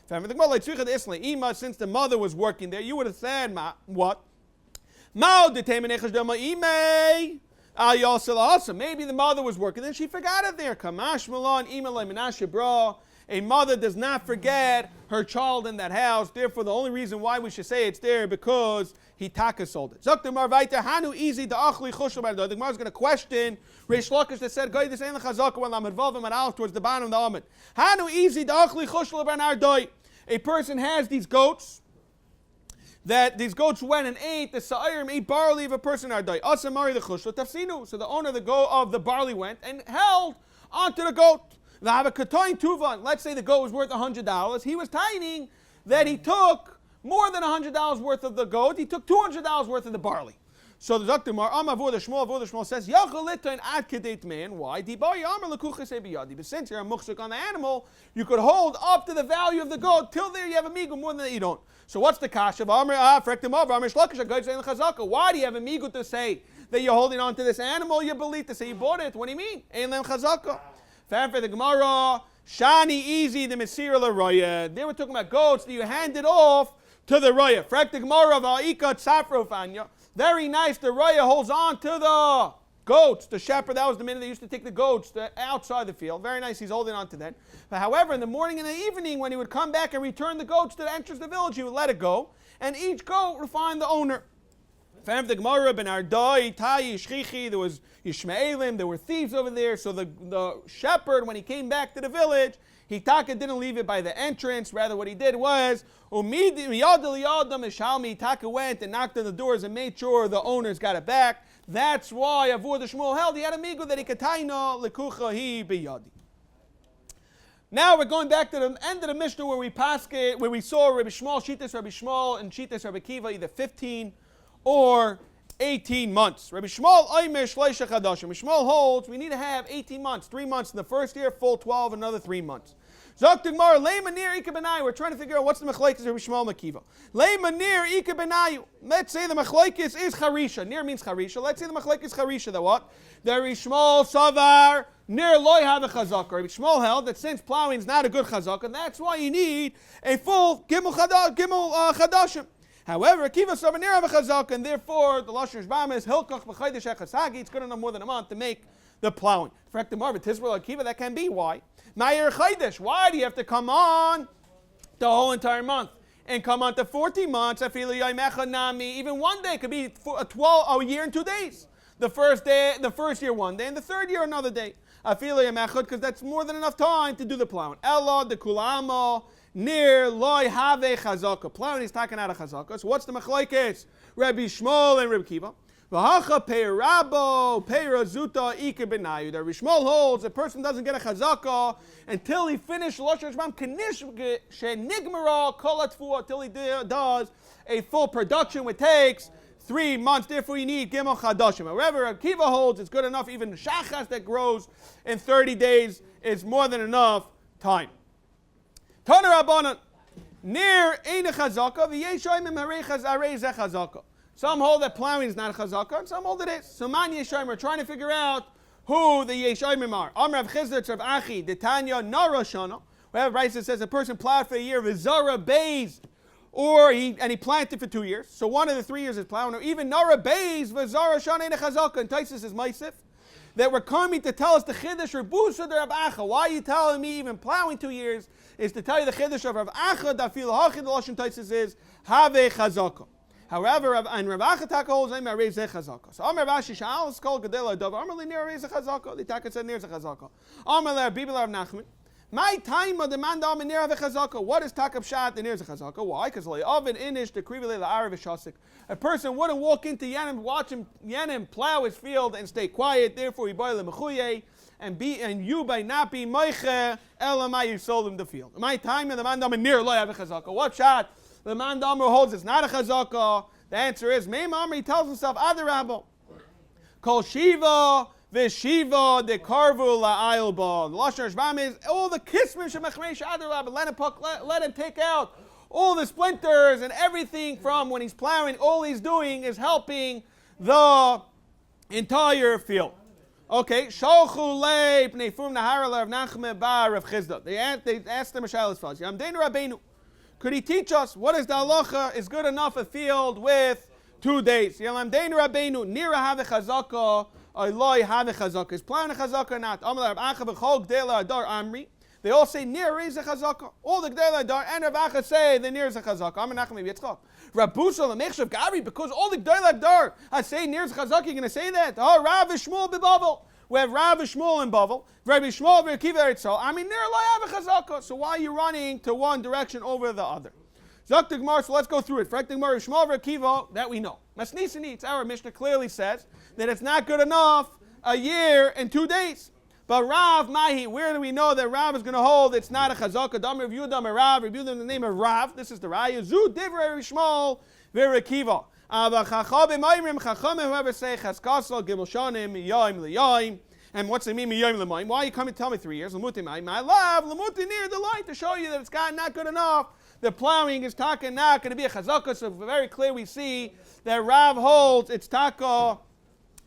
Since the mother was working there, you would have said, what? Maybe the mother was working, then she forgot it there. A mother does not forget her child in that house. Therefore, the only reason why we should say it's there because he taka sold it. Hanu easy the The Gemara is going to question Reish Lakish that said, "Goy this ain't the chazaka when I'm involved in my towards the bottom of the amid." Hanu easy the achli chushel ben ardoi. A person has these goats. That these goats went and ate the sa'irim, ate barley of a person ardoi. Asamari the chushel tafsinu. So the owner of the barley went and held onto the goat. Let's say the goat was worth $100. He was tithing that he took more than $100 worth of the goat. He took $200 worth of the barley. So the Dr. Mar Amavur the Shmuel says, Yachalita and ad kedate man. Why? But since you're a muksuk on the animal, you could hold up to the value of the goat. Till there you have a migu, more than that you don't. So what's the kasha? Why do you have a migu to say that you're holding on to this animal? You believe to say you bought it. What do you mean? Ein lem chazaka. For the Gemara, Shani easy the Mesir la Roya. They were talking about goats that you handed off to the Roya. Frak the Gemara va'ika tzafrofanya. Very nice. The Roya holds on to the goats. The shepherd, that was the minute they used to take the goats outside the field. Very nice. He's holding on to that. But however, in the morning and the evening, when he would come back and return the goats to the entrance of the village, he would let it go. And each goat would find the owner. Fam the Gemara ben Ardai, Tayi, Shchichi, there was Yishmaelim, there were thieves over there. So the shepherd, when he came back to the village, he didn't leave it by the entrance. Rather, what he did was, Taka went and knocked on the doors and made sure the owners got it back. That's why Avur the Shmuel held he had a migu that he kataina lekucha hi biyadi. Now we're going back to the end of the Mishnah where we saw Rabbi Shmuel, Shitas Rabbi Shmuel, and Shitas Rabbi Kiva either 15 or 18 months. Rabbi Shmuel Oimer Shleisha Chadashim. Rabbi Shmuel holds we need to have 18 months, 3 months in the first year, full 12, another 3 months. Zok Tugmar Leimanir Ika Benayu. We're trying to figure out what's the machlekes Rabbi Shmuel Makiva. Leimanir Ika Benayu. Let's say the machlekes is Charisha. Nir means Charisha. Let's say the machlekes is Charisha. The what? The Rabbi Shmuel Savar Nir Loi have a chazaka. Rabbi Shmuel held that since plowing is not a good chazaka, that's why you need a full gimel chadashim. However, Akiva Savar Nir have a chazaka, and therefore the Lashon Shbam is Hilkach b'chaydesh echasagi. It's good enough more than a month to make the plowing. In fact, the Marvin Tisra Akiva that can be why. Ma'ir chaydesh. Why do you have to come on the whole entire month and come on to 14 months? Even one day could be a year and 2 days. The first year 1 day, and the third year another day. Because that's more than enough time to do the plowing. Ella de kulamo near loy have chazaka. Plowing is taken out of chazaka. So what's the machlekes? Rabbi Shmuel and Rabbi Kiva. V'hacha peirabo peirazuta ike benayu. Rabbi Shmuel holds a person doesn't get a chazaka until he finishes Lashon Shbam kenish shenigmara kol atfuah, until he does a full production, which takes 3 months. Therefore, you need gimel chadashim. However, Akiva holds it's good enough. Even shachas that grows in 30 days is more than enough time. Tana Rabbanan near ein chazaka v'yeshoim harei arei ze chazaka. Some hold that plowing is not chazaka, and some hold it is. So man yeshoim are trying to figure out who the yeshoim are. Amr Rav Chizda Rav Achi Detanya Nara Shana. We have a rice that says a person plowed for a year v'zara beis. Or he planted for 2 years. So one of the 3 years is plowing. Or even Nara Beis V'Zara Shana Nechazaka. And Taisus is Maisif. That we're coming to tell us the Chiddush Rebusa de Rav Acha. Why are you telling me even plowing 2 years is to tell you the Chiddush of Rav Acha. Dafil Hachid the Lashon Taisus is Have Chazaka. However, and Rav Acha Taka holds I'm Arei Ze Chazaka. So Amar Rashi Sha'al is called Gedela Dov. Amar Li Nir Arei Ze Chazaka. The Taka said Nir Ze Chazaka. Amar Le Bibel Rav Nachman. My time of the man dam near of chazaka. What is takab shat and near the chazaka? Why? Because oven inish the krivile la arav shasik. A person wouldn't walk into Yanim, watch him Yanim plow his field and stay quiet. Therefore, he boil the mechuye and you by not be meiche elamai you sold him the field. My time of the man dam near lo have chazaka. What shot? The man dam holds it's not a chazaka. The answer is Meim Amri. He tells himself Adar Rabbo. Kol shiva. V'shiva de karvu la'ayil ba. The Lashon Shbam is all the kismin shemachmei shadar rabba. Let him take out all the splinters and everything from when he's plowing. All he's doing is helping the entire field. Okay. Shalchu le pnei fum nahara Rav Nachman ba Rav Chizda. They asked him a shayla as follows: Yamdeinu Rabbeinu, could he teach us what is the halacha? Is good enough a field with 2 days? Yamdeinu Rabbeinu nira have chazaka. Is plowing a chazaka or not? They all say near is a chazaka. All the Gdei Adar and Rav Acha say the near is a chazaka. Rabbusa l'mechshav gari, because all the Gdei Adar I say near is a chazaka. You're going to say that? Oh, Rav Shmuel b'Bavel. We have Rav Shmuel in Bavel. Rabbi Shmuel v'Kiva Eretzel. I mean near lo have a chazaka. So why are you running to one direction over the other? Zaktik Gemara, so let's go through it. Frektik Gemara, Shmuel v'Kiva, that we know. Masnisani, our Mishnah clearly says that it's not good enough a year and 2 days. But Rav Mahi, where do we know that Rav is going to hold it's not a chazaka? Dam Rav Yehuda Rav, Rav Yehuda in the name of Rav. This is the Raya. Zu divrei Shmuel v'Rekiva. Ava chachamim ma'imrim chachamim whoever say chaskasal gimel shanim yaim liyaim. And what's it mean yaim liyaim? Why are you coming to tell me 3 years? Lamuti ma'im. I love lamuti near the light to show you that it's not good enough. The plowing is taka not going to be a chazaka. So very clear we see that Rav holds it's taka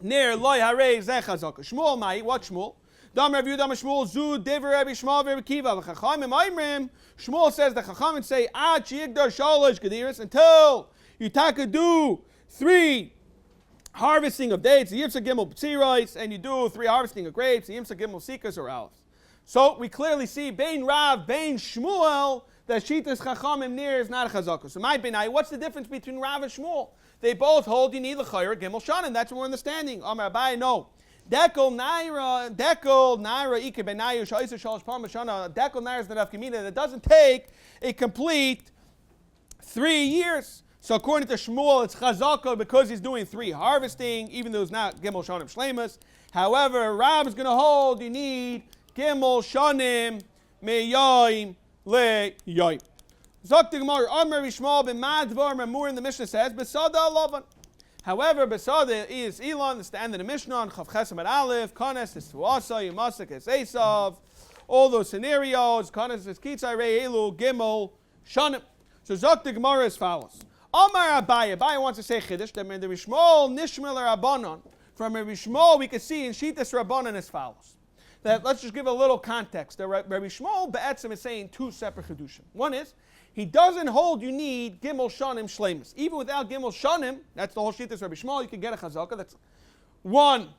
near loy harei zeh chazaka. Shmuel mai, what Shmuel? Dam Rav Yehuda Shmuel zu divrei Rabbi Shmuel v'Rekiva. V'chachamim ma'imrim. Shmuel says the chachamim say ad sheyigdar shalosh gediris, until you taka do 3 harvesting of dates, the Yimsa Gimel Ptzirais, and you do 3 harvesting of grapes, the Yimsa Gimel Sikas or Aleph. So we clearly see Bein Rav, Bein Shmuel, that Shitas Chachamim near is not a chazaka. So my Benai, what's the difference between Rav and Shmuel? They both hold you need l'chayr gimel shanim. That's what we're understanding. Amar Abaye, no. Dekel naira ike benayu sha'isa shalosh pam shana. Dekel naira is the nafkamina that doesn't take a complete 3 years. So according to Shmuel, it's chazaka because he's doing 3 harvesting, even though it's not gimel shanim shleimus. However, Rab is going to hold you need gimel shanim me'yoim le'yoim. Zok the Gemara, Amar Rishmal ben Madvar Mamur in the Mishnah says, Besada alavan. However, Besada is Elon, the stand in the Mishnah on Chav Chesem at Aleph, Kanes is Tuasa, Yimasik is Esav, all those scenarios, Kanes is Kitzai Rei Elu, Gimel, Shanim. So Zok the Gemara as follows. Amar Abaye, Abaye wants to say Chiddush, that in the Rishmal, Nishmel Rabbanon. From Rabbi Shmuel, we can see in Shitas Rabbanon as follows. That, let's just give a little context. Rabbi Shmuel Be'etzim is saying 2 separate Chidushim. One is, he doesn't hold you need Gimel Shanim Shleimus. Even without Gimel Shanim, that's the whole Shitas Rabbi Shmuel, you can get a Chazaka. That's one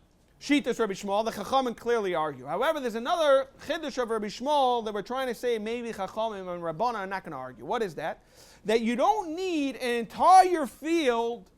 Shitas Rabbi Shmuel. The Chachamim clearly argue. However, there's another Chiddush of Rabbi Shmuel that we're trying to say maybe Chachamim and Rabbanan are not going to argue. What is that? That you don't need an entire field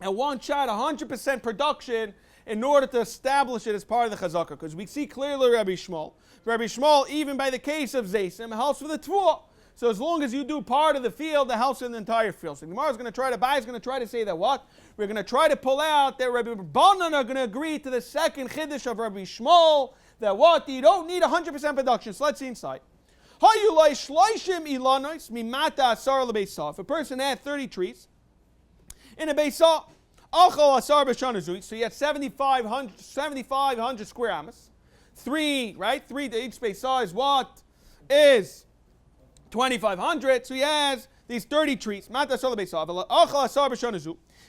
at one shot, 100% production, in order to establish it as part of the Chazakah. Because we see clearly Rabbi Shmuel. Rabbi Shmuel, even by the case of Zaysim, helps with the Tvua. So as long as you do part of the field, that helps in the entire field. So Gemara is going to try to, Bai is going to try to say that what? We're going to try to pull out that Rabbi Rabbanan are going to agree to the second Chiddush of Rabbi Shmuel, that what? You don't need 100% production. So let's see inside. If a person had 30 trees in a Beisa, so you had 7,500 square amas. 3, right? 3 to each Beisa is what? Is 2,500. So he has these 30 trees.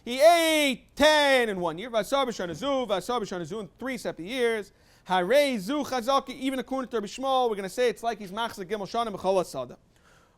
He ate 10 in 1 year. In 3 separate years. Even according to Rabbi Shmuel, we're going to say it's like he's machzak gimel shanim b'chol asada.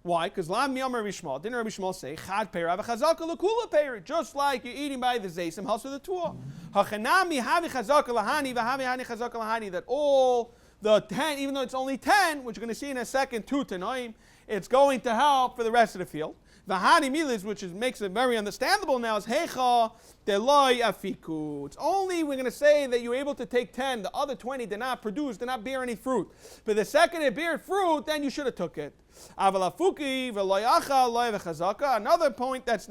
Why? Because Lam Yamar Rabbi Shmuel. Didn't Rabbi Shmuel say chad peira v'chazaka l'kula peira? Just like you're eating by the zaysim, helps with the tuah. Hachanami havi chazaka lahani v'havi hani chazaka lahani. That all the 10, even though it's only 10, which you're going to see in a second, 2 tanoim, it's going to help for the rest of the field. V'hani milis, which makes it very understandable now, is hecha deloi afiku. It's only we're going to say that you're able to take 10. The other 20 did not produce, did not bear any fruit. But the second it bear fruit, then you should have took it. Avalafuki v'loyacha loy v'chazaka. Another point that's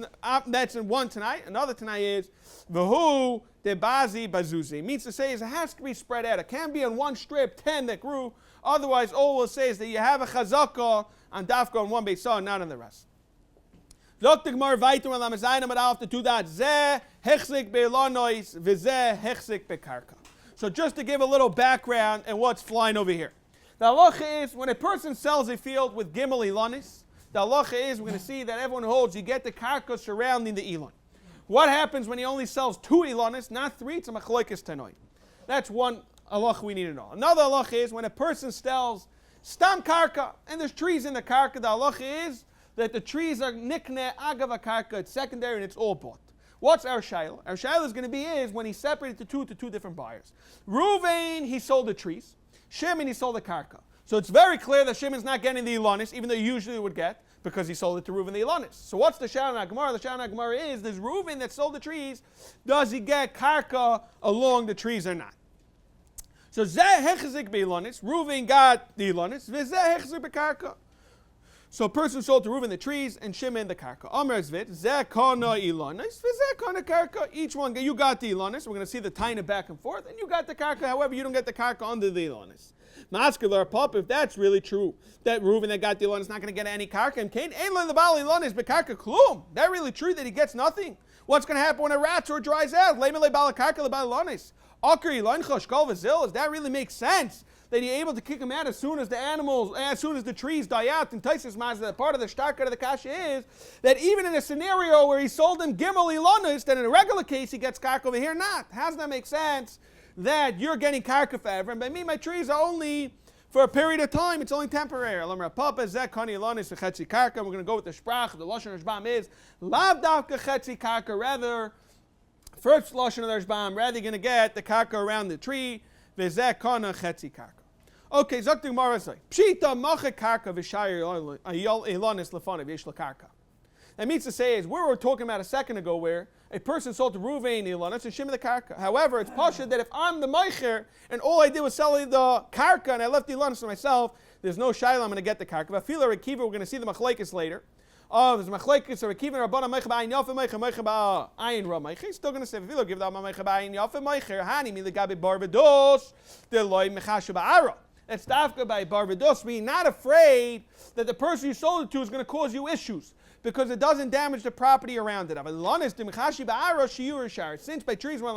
in one tonight. Another tonight is v'hu debazi bazuzi. Means to say is it has to be spread out. It can't be on one strip 10 that grew. Otherwise, all we'll say is that you have a chazaka on dafka on one beisa, not on the rest. Look the Gemara weiter on the Zayin Amar Alf to 2 dots. Zeh hechzik be'lonois v'zeh hechzik be'karka. So just to give a little background and what's flying over here. The halacha is when a person sells a field with gimel ilonis, the halacha is we're going to see that everyone holds you get the karka surrounding the ilon. What happens when he only sells 2 ilonis, not 3? It's a machlokes tanoi. That's one halacha we need to know. Another halacha is when a person sells stam karka and there's trees in the karka, the halacha is that the trees are nikne agav karka, it's secondary and it's all bought. What's our shaila? Our shaila is going to be is when he separated the 2 to 2 different buyers. Reuven, he sold the trees. Shimon, he sold the karka. So it's very clear that Shimon's not getting the ilonis, even though he usually would get, because he sold it to Reuven the ilonis. So what's the shaila Gemara? The shaila Gemara is there's Reuven that sold the trees. Does he get karka along the trees or not? So zeh hechzik be-ilonis. Reuven got the ilonis. V'zeh hechzik be-karka. So a person sold to Reuven the trees and Shimon the karka. Amar zvit, zeh kana ilonis, v'zeh kana karka. Each one, you got the ilonis. We're going to see the tiny back and forth, and you got the karka. However, you don't get the karka under the ilonis. Mascular pop, if that's really true, that Reuven that got the ilonis is not going to get any karka. And Cain, ein lo the bal ilonis bekarka klum. That really true that he gets nothing? What's going to happen when a rat or dries out? Leime le bal karka le bal ilonis. Akar iloncha shkol v'zil. Does that really make sense? That you're able to kick him out as soon as the animals, as soon as the trees die out. And Taisus Maz, that part of the shtarka of the kasha is that even in a scenario where he sold him gimel ilonis, that in a regular case he gets karka over here, not. How does that make sense? That you're getting karka forever, and by me, my trees are only for a period of time. It's only temporary. We're going to go with the sprach. The lashon rashbam is lav davka chetzi karka. Rather, first lashon of the rashbam, rather you're going to get the karka around the tree. V'zeh kana chetzi karka. Okay, Zok the Gemara say, Pshita mache karka v'shayir ilonis lefanav yesh karka. That means to say is, we were talking about a second ago where a person sold to Ruvain the Ilanis and Shimon the Karka. However, it's Pasha that if I'm the Meicher and all I did was sell the Karka and I left the Ilanis to myself, there's no Shaila, I'm going to get the Karka. But Fila Rekiva, we're going to see the Machlaikis later. Oh, there's Machlaikis or Rekiva and Rabbana Meicher Ba'ayin Yafa Meicher Ba'ayin Ra Meicher. He's still going to say, Fila give the Meicher Ba'ayin Yafa Meicher Hani Mi Legabi Barbados the Loi Mechashu Ba'ara. That's Dafka by Barbados, being not afraid that the person you sold it to is going to cause you issues, because it doesn't damage the property around it. Since by trees,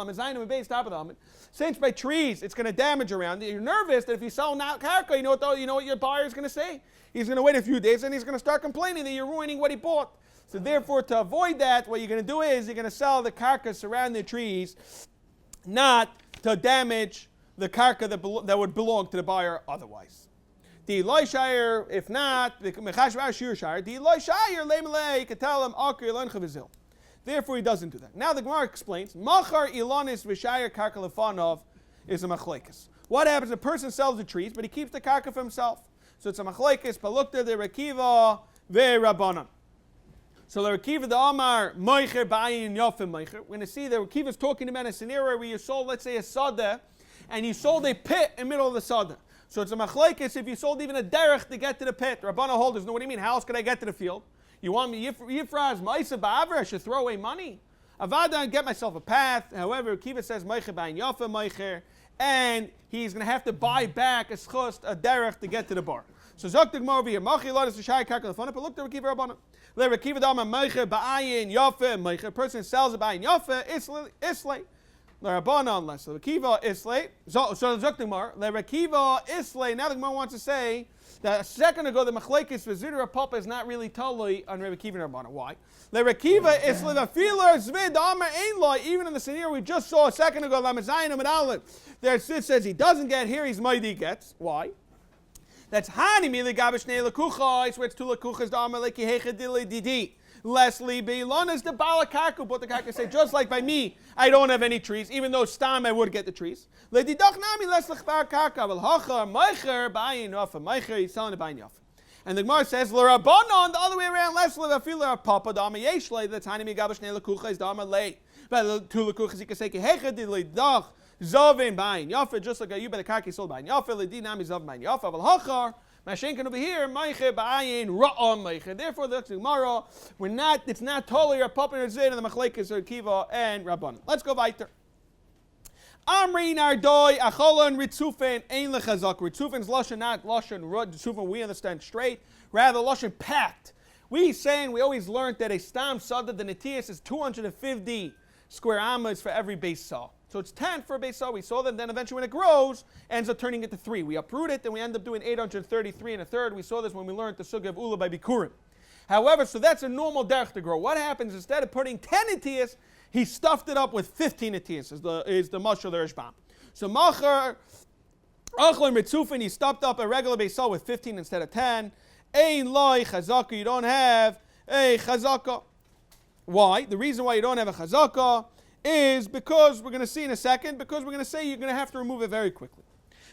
since by trees it's going to damage around it, you're nervous that if you sell now karka, you know what your buyer is going to say? He's going to wait a few days and he's going to start complaining that you're ruining what he bought. So therefore, to avoid that, what you're going to do is you're going to sell the karka surrounding the trees, not to damage the karka that would belong to the buyer otherwise. The loy shiur, if not, the mechash shiur shiur. The loy shiur lemelei, you can tell him akir ilan chavizil. Therefore, he doesn't do that. Now the Gemara explains machar ilanis v'shayer karka lefanov is a machlekes. What happens? A person sells the trees, but he keeps the karka for himself. So it's a machlekes. Palukta the rekiva ve'rabbanan. So the rekiva the amar meicher ba'ayin yofim meicher. We're going to see the rekiva is talking about a scenario where you sold, let's say, a sada, and you sold a pit in the middle of the sada. So it's a machlekes if you sold even a derech to get to the pit. Rabbana holders know what do you mean? How else could I get to the field? You want me yifraz ma'isa ba'aver? I should throw away money. Avada and get myself a path. However, Kiva says meicher ba'ayin yafa meicher, and he's going to have to buy back a schust, a derech to get to the bar. So zok the Gemara over here. Machi lotus v'shai karka lefana. But look to Rekiva Rabbana. Le Rekiva dama meicher ba'ayin yafa meicher. A person sells a ba'ayin yafa islay. Le Rabbana unless Le Rekiva islay. So zok the Gemara. Le Rekiva islay. Now the Gemara wants to say that a second ago the machlekes v'zidra papa is not really totally on Rebbe Kiva and Rabbana. Why? Le Rekiva is levafiler zvid amar ein loy. Even in the scenario we just saw a second ago, Lamazayim and Aleph, there it says he doesn't get here. He's mighty gets. Why? That's hani mili gabish nei lekuchas, where it's two lekuchas dama leki hechadili didi. Leslie Beilon is the balakarku, but the karka say just like by me, I don't have any trees, even though stam I would get the trees. Ledidach nami les lechbar karka vel hachar meicher ba'ayin yafa meicher. He's selling the ba'ayin yafa. And the Gemara says l'rabbanon the other way around. Les levafiler papa dama yeshlei. That's hani mi gabish nei lekuchas dama lei. But two lekuchas he can say kehechadili dach. Zavin ba'ayin yafa, just like you by the karki sold ba'ayin yafa. Ledi nami zav ba'ayin yafa vel hachar. Mashenkan over here, meicher ba'ayin ra'am meicher. Therefore, the Gemara, it's not totally a puppet or zayin of the machlekes or kiva and rabban. Let's go weiter. Amri nardoi acholon ritzufen ein lechazak. Ritzufen's lashon, not lashon rud. Ritzufen we understand straight, rather lashon packed. We always learned that a stam sada the netias is 250 square amas for every base saw. So it's 10 for a base saw. We saw that, then eventually when it grows, ends up turning into 3. We uproot it, then we end up doing 833 and a third. We saw this when we learned the sugya of Ula by Bikurim. However, so that's a normal derech to grow. What happens, instead of putting 10 etiyas, he stuffed it up with 15 etiyas, is the mashal Rishbam. So machar, achlan ritzufin, he stuffed up a regular base saw with 15 instead of 10. Ein loy chazaka, you don't have a chazaka. Why? The reason why you don't have a chazaka is because we're going to see in a second, because we're going to say you're going to have to remove it very quickly.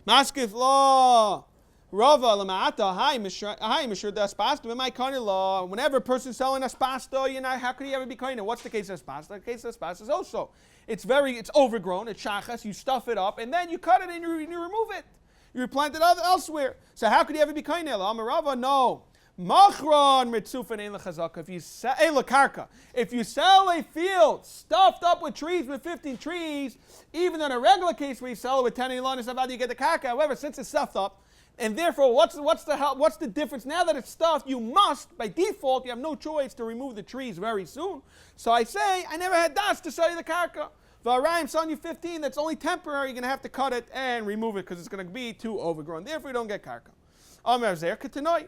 Maskif law, Rava lama'ata, hi mishur daspasta, b'may kani law. Whenever a person's selling aspasta, how could he ever be kani? What's the case of aspasta? The case of aspasta is also, it's overgrown, it's shachas, you stuff it up, and then you cut it and you remove it. You replant it elsewhere. So how could he ever be kani? Rava, no. Machron mitzufan ein lechazaka. If you sell a field stuffed up with trees, with 15 trees, even in a regular case where you sell it with 10 ilanis, how do you get the karka? However, since it's stuffed up, and therefore, what's the difference? Now that it's stuffed, you must, by default, you have no choice to remove the trees very soon. So I say, I never had das to sell you the karka. I'm selling you 15, that's only temporary, you're going to have to cut it and remove it because it's going to be too overgrown. Therefore, you don't get karka. Amar zer ketanoi.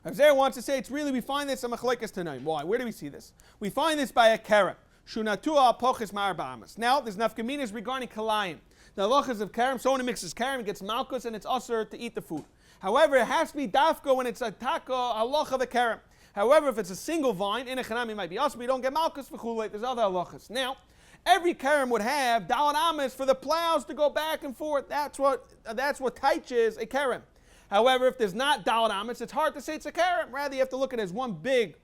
Rav Zer wants to say we find this in machlekes tanaim. Why? Where do we see this? We find this by a kerem. Shunatua poches mar ba'amas. Now there's nafkaminas regarding kalayim. The halachas of kerem, someone who mixes kerem gets malchus and it's usher to eat the food. However, it has to be dafka when it's a taka halacha of a kerem. However, if it's a single vine, in a chanami might be usher, we don't get malchus for chuleit. There's other halachas. Now, every kerem would have dalat amas for the plows to go back and forth. That's what taiches a kerem. However, if there's not dalat amas, it's hard to say it's a kerem. Rather, you have to look at it as one big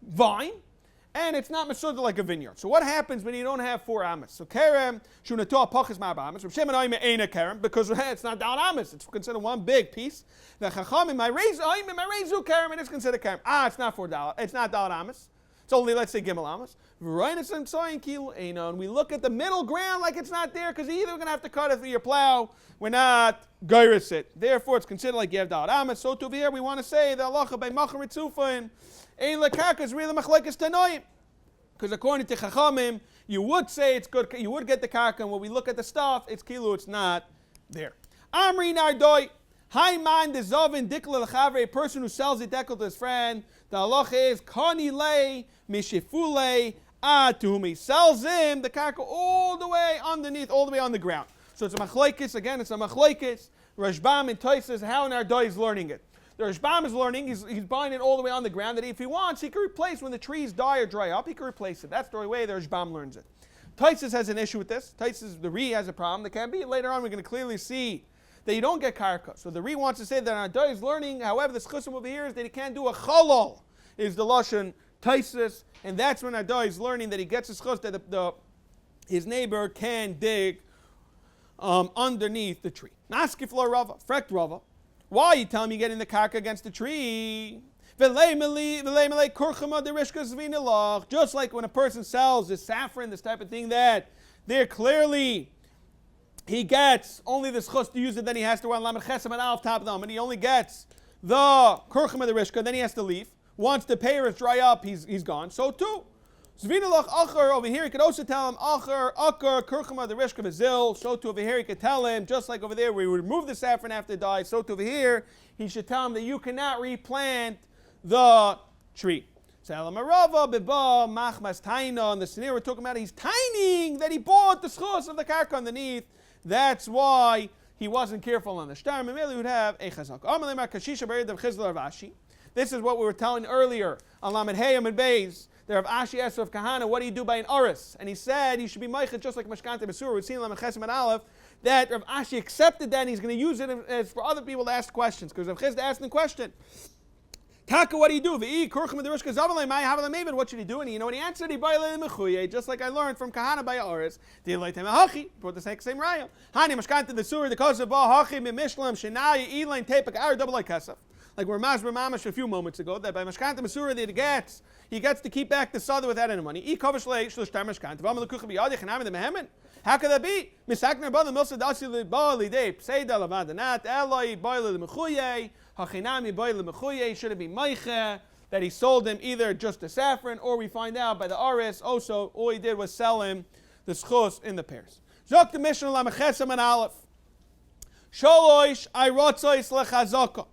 vine, and it's not mesuda like a vineyard. So what happens when you don't have 4 amas? So kerem shunatoa pachas ma'arba amas. Rav Shimon Oime ain't a kerem because it's not down amas. It's considered one big piece. The chachamim my rezu kerem, it is considered kerem. It's not $4. It's not down amas. It's only, let's say, gimel amas. And we look at the middle ground like it's not there because you're either going to have to cut it through your plow. We're not geiris it. Therefore, it's considered like you have down amas. So to here we want to say the halacha by machar mitzufin. Ein lekaka is really machlekes tanoim. Because according to Chachamim, you would say it's good, you would get the karka, and when we look at the stuff, it's kilu, it's not there. Amri nardoi, high mind is zovin dikla lechavre, a person who sells a dekel to his friend. The halacha is kani lei mishifule to whom he sells him the karka all the way underneath, all the way on the ground. So it's a machlekes, again, it's a machlekes. Rashbam and Toysa how nardoi is learning it. The Rashbam is learning, he's buying it all the way on the ground, that if he wants, he can replace, when the trees die or dry up, he can replace it. That's the way the Rashbam learns it. Taisus has an issue with this. Taisus, the Ri has a problem. There can be, later on, we're going to clearly see that you don't get karka. So the Ri wants to say that Adai is learning, however, the schusim over here is that he can't do a chalal, is the Lashon Taisus, and that's when Adai is learning that he gets his chus, that his neighbor can dig underneath the tree. Naskif lo Rava, frekt Rava. Why are you telling me you're getting the karka against the tree? Just like when a person sells this saffron, this type of thing, that there clearly he gets only the schus to use it, then he has to run lamed chesem and alf top of them, and he only gets the kurchim of the rishka, then he has to leave. Once the payers dry up, he's gone. So too. Zvinalach acher, over here he could also tell him acher, kurchim of the rishka v'zil. So too over here he could tell him, just like over there we remove the saffron after it dies, so too over here he should tell him that you cannot replant the tree. Salam Arava, Biba, Machmas Taina, and the scenario we're talking about, he's tining that he bought the schus of the karka underneath. That's why he wasn't careful on the shtar. Maybe would have a chazak. This is what we were telling earlier on Lamed Hayam and Beis. The Rav Ashi asked Rav Kahana, what do you do by an aris? And he said he should be meichet just like Mashkante Besura. We've seen Lamed Chesem and Aleph that Rav Ashi accepted that and he's going to use it as for other people to ask questions. Because Rav Chizda asked the question, Taka, what do you do? What should he do? And you know what he answered? Just like I learned from Kahana by Aris. Brought the same raya. Hani Mashkante the Surah, the Kosev Hachi Mishlam Shenai Elaine Tepak Ar double like Kasaf. Like we're Masber Mamash a few moments ago, that by Mashkante Masura that he gets to keep back the Sada without any money. How could that be? Misakner Bala Milsa Dasi Bali De Pseda Lavadanat Eloi Boile Mechuye Hachinami Boile Mechuye. Should it be Meiche that he sold him either just the saffron, or we find out by the Aris also all he did was sell him the schos in the pairs. Zok the Mishnah Lamechesam and Aleph. Sholoish Irotzois Lechazaka.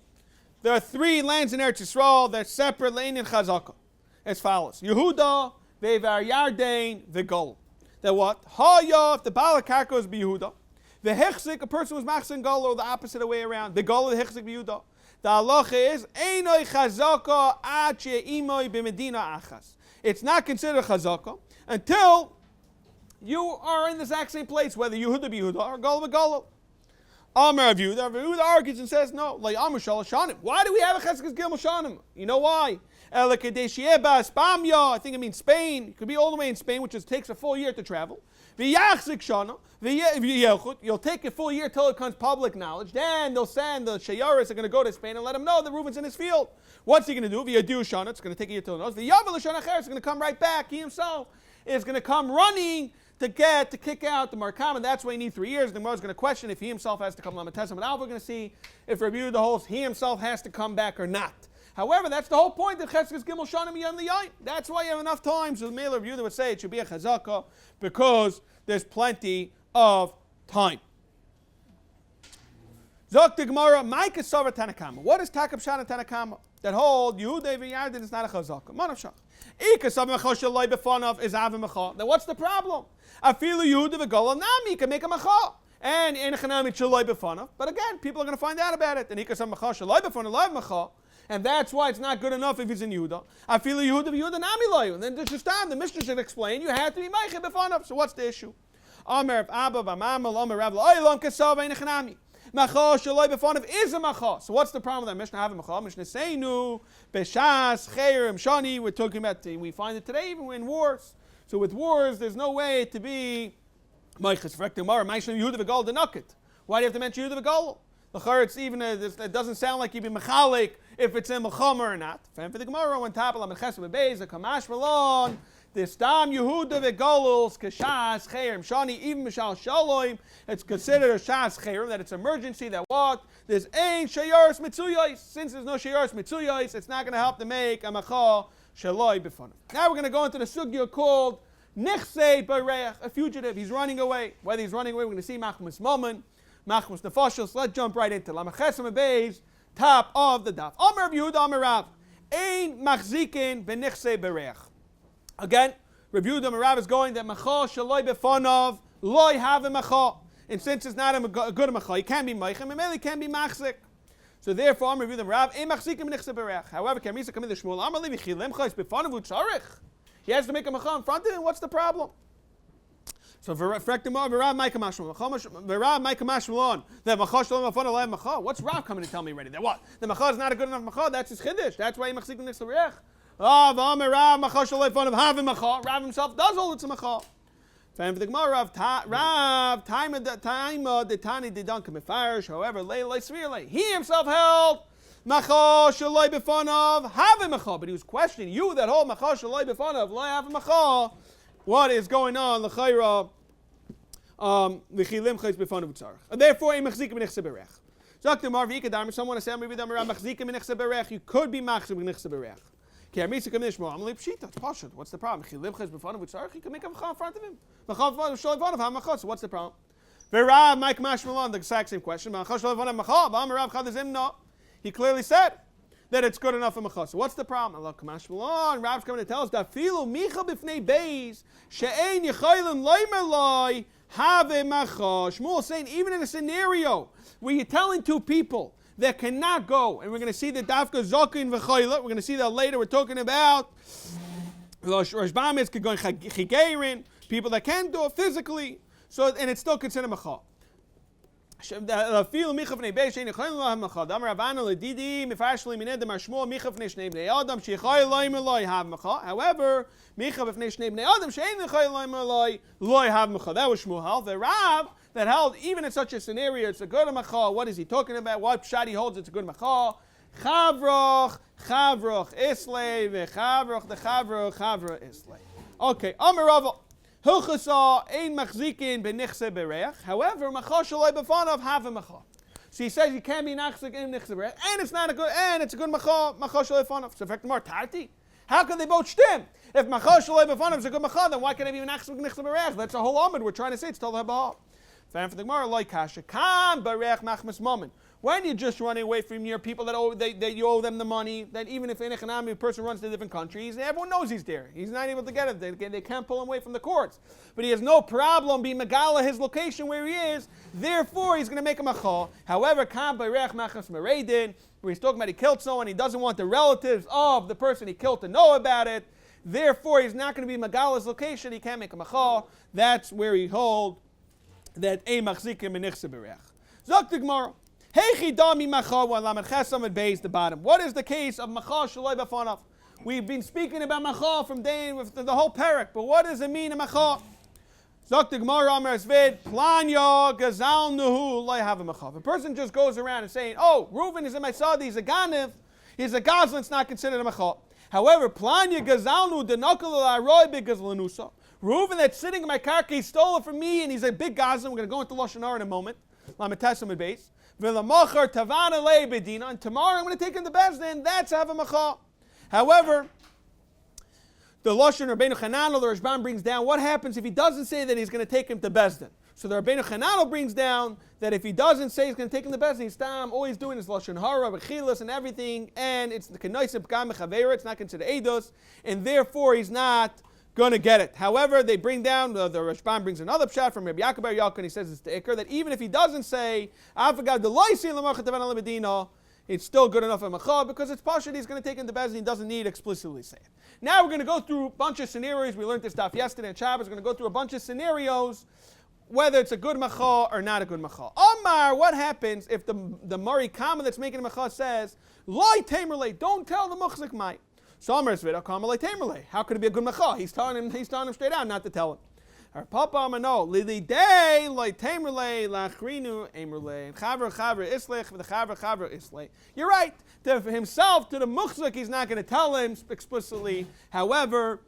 There are 3 lands in Eretz Yisrael that are separate lein in Chazaka. As follows: Yehuda, Ve'var Yarden, Ve'gol. That what? Haya, if the Bala Karka is Yehuda. The Hechzik, a person who's Machsin Gol, or the opposite way around. The Gol, the Hechzik Yehuda. The halacha is Einoi Chazaka Ache Imoi B'Medina Achas. It's not considered Chazaka until you are in the exact same place, whether Yehuda Yehuda or Gol Gol. Amar Yehuda argues and says no. Like Amar Shalashanim. Why do we have a Cheskes Gil Shanim? You know why? I think it means Spain. It could be all the way in Spain, which takes a full year to travel. You'll take a full year till it becomes public knowledge. Then they'll send the shiuris are going to go to Spain and let him know that Reuben's in his field. What's he going to do? It's going to take a year till he knows. The Yavel is going to come right back. He himself is going to come running to kick out the Markam, and that's why he needs 3 years. The Gemara is going to question if he himself has to come Lamatesam, and now we're going to see if Rabbi Yehuda holds he himself has to come back or not. However, that's the whole point that Cheskes Gimel Shanim Yon the Yain. That's why you have enough time. So the Mailer Rabbi Yehuda would say it should be a Chazaka because there's plenty of time. Zok the Gemara, Micah Sava Tanakama. What is Takab Shana Tanakama? That hold Yehuda V'Yardin is not a Chazaka. Manav Shach. Ika Sava Mechosh Shalai Befonov is Ava Mecha. Then what's the problem? Afilu Yehuda V'Gola Nami can make a Mecha. And in Chanami Shalai Befonov. But again, people are going to find out about it. And Ika Sava Mechosh Shalai Befonov Live Mecha. And that's why it's not good enough if he's in Yehuda. I feel Yehuda Nami Loyu. And then just time the Mishnah should explain you have to be Meiche Befonov. So what's the issue? Amar Abba Bamam Amar Rav Loylam Kasav Ein Chanami. Macha shaloi b'fanav is a macha. So what's the problem with that Mishnah have a macha? Mishnah seinu b'shas chayrim shani. We're talking about, we find it today even in wars. So with wars, there's no way to be Meichas. For Gemara, Ma'ishim Yehuda v'Gal denakit. Why do you have to mention Yehuda v'Gal? The it's even it doesn't sound like you be mechalik if it's in mechamer or not. For the Gemara, when tapal amechas bebeis a kamash malon, the stam Yehuda v'Galus kashas chayrim shani even mishal shaloim. It's considered a shas chayrim, that it's emergency. That what there's ein shiur mitzuyos. Since there's no shiur mitzuyos, it's not going to help to make a macha shaloi b'fanav. Now we're going to go into the sugya called nichse bareich, a fugitive. He's running away. Whether he's running away, we're going to see machmas momen. Machmas nefashos. Let's jump right into Lamachesam Beis, top of the daf. Amar Rabbi Yehuda Amar Rav, ein machzikin benichse bereich. Again, Rabbi Yehuda Amar Rav is going that macha shaloi befanav loy have a macha, and since it's not a good macha, it can be meichem, and maybe it can be machzik. So therefore, Amar Rabbi Yehuda Amar Rav, ein machzikin benichse bereich. However, Kamisa come in the Shmuel Amar Levi chilim chayis befanav utzarich. He has to make a macha in front of him. What's the problem? So what's Rav coming to tell me already? That what? The macha is not a good enough macha. That's his chiddush. That's why he machzik next to Rech. Rav himself does hold it's a macha. For the Gemara, Rav time the tani did not come fire. However, he himself held macha shaloi b'fanav have a macha, but he was questioning you that hold macha shaloi b'fanav lo have a macha. What is going on? L'chayra, v'chilim chayis b'fanav utzarich. Therefore, a machzikim b'nichse berech. Zok demar v'ikadam. Someone says, "Maybe the machzikim b'nichse berech." You could be machzim b'nichse berech. Ki armitzik b'nishmo. I'm like pshita. It's pashut. What's the problem? V'chilim chayis b'fanav utzarich. You can make a macha in front of him. Macha shaloi b'fanav have macha. So what's the problem? V'rav Mike Mashmalon. The exact same question. Macha shaloi b'fanav macha. V'amarav chadazim no. He clearly said that it's good enough for macha. So what's the problem? Allah kamash malon. Rab's coming to tell us that filu micha b'fnei beis she'ein yechaylim loymer loy have macha. Shmuel is saying even in a scenario where you're telling two people that cannot go, and we're going to see the dafka zokin v'chayla. We're going to see that later. We're talking about Rashbam is going chigeirin, people that can do it physically. So and it's still considered macha. However, Micha b'fnei shnei bnei adam she'ein l'chayil loy have macha. That was Shmuel. The Rav that held even in such a scenario, it's a good macha. What is he talking about? What pshat he holds? It's a good macha. Chavroch islay v'chavroch the chavroch islay. Okay, Amar Rava. However, macha shaloi b'fanav have a macha. So he says you can't be nachzik in nichse berech, and it's not a good, and it's a good macha shaloi b'fanav. So in fact, more tarti. How can they both stem? If macha shaloi b'fanav is a good macha, then why can't I be nachzik in nichse berech? That's a whole amud we're trying to say. It's told habah. For the Gemara, like kasha kam berech machmas moment. When you're just running away from your people that you owe them the money, that even if an economic person runs to different countries, everyone knows he's there. He's not able to get it. They can't pull him away from the courts. But he has no problem being megala his location where he is. Therefore, he's going to make a macha. However, kam b'reich machas mereidin, where he's talking about he killed someone, he doesn't want the relatives of the person he killed to know about it. Therefore, he's not going to be megala's location. He can't make a macha. That's where he hold that a machzikim b'nichse berech. Zok the Gemara. The bottom. What is the case of macha shaloi b'fanav? We've been speaking about macha from day with the whole parak, but what does it mean in macha? Zok the Gemara Amar Svid Planya Gazal Nuhu Loi have a macha. If a person just goes around and saying, "Oh, Reuven is in my sadi, he's a ganiv, he's a gazlan," it's not considered a macha. However, Planya Gazal Nu Denakal Aroi Begazlanusa. Reuven that's sitting in my karka, he stole it from me, and he's a big gazlan. We're going to go into Lashon Hara in a moment. Lametasam base. And tomorrow I'm going to take him to Bezdin. That's have a macha. However, the Lashon Rabbeinu Chananel, the Rashbam brings down, what happens if he doesn't say that he's going to take him to Bezdin? So the Rabbeinu Chananel brings down that if he doesn't say he's going to take him to Bezdin, he's all he's doing is Lashon Hara, Bechilas, and everything, and it's the Kenoisim P'gam Mechaveira, it's not considered Eidos, and therefore he's not going to get it. However, they bring down, the Rashbam brings another pshat from Rabbi Yaakov Bar Yalkan, he says it's the Iker, that even if he doesn't say, it's still good enough for macha, because it's pashut, he's going to take him to Bezdin, he doesn't need to explicitly say it. Now we're going to go through a bunch of scenarios. We learned this stuff yesterday in Shabbos. We're going to go through a bunch of scenarios, whether it's a good macha or not a good macha. Amar, what happens if the Mari Kama that's making the Mecha says, Loi Tamerle, don't tell the Muchzik Mai. So Amar Svida Kama Loi Tamerle. How could it be a good Mecha? He's telling him straight out not to tell him. Our Papa Amar no, Lili Day, Loi Tamerle, Lachrinu Emerle, and Chaver Islech, the Chaver Islech. You're right. To himself, to the Muchzik, he's not going to tell him explicitly. However,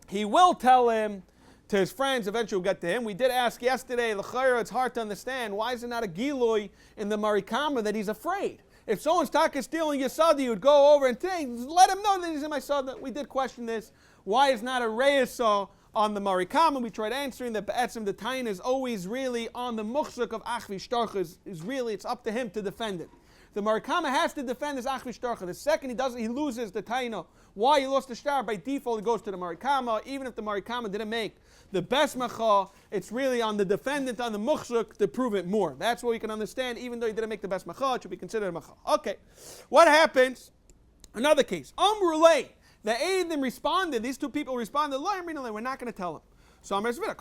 he will tell him to his friends. Eventually we'll get to him. We did ask yesterday, L'chayra, it's hard to understand, why is it not a Gilui in the Marikama that he's afraid? If someone's taka stealing your sada, you would go over and say, let him know that he's in my sada. We did question this. Why is not a Reisa on the Marikama? We tried answering that Be'etzim, the Tain is always really on the Muchzik of Achvi Shtarcha, is really, it's up to him to defend it. The Marikama has to defend his Achvi Shtarcha. The second he loses the Taina. Why he lost the star? By default, he goes to the Marikama. Even if the Marikama didn't make the best Mecha, it's really on the defendant, on the Muchzik, to prove it more. That's what we can understand. Even though he didn't make the best Mecha, it should be considered a Mecha. Okay. What happens? Another case. Amrulay. The Eidim responded. These two people responded. We're not going to tell him. So we're not going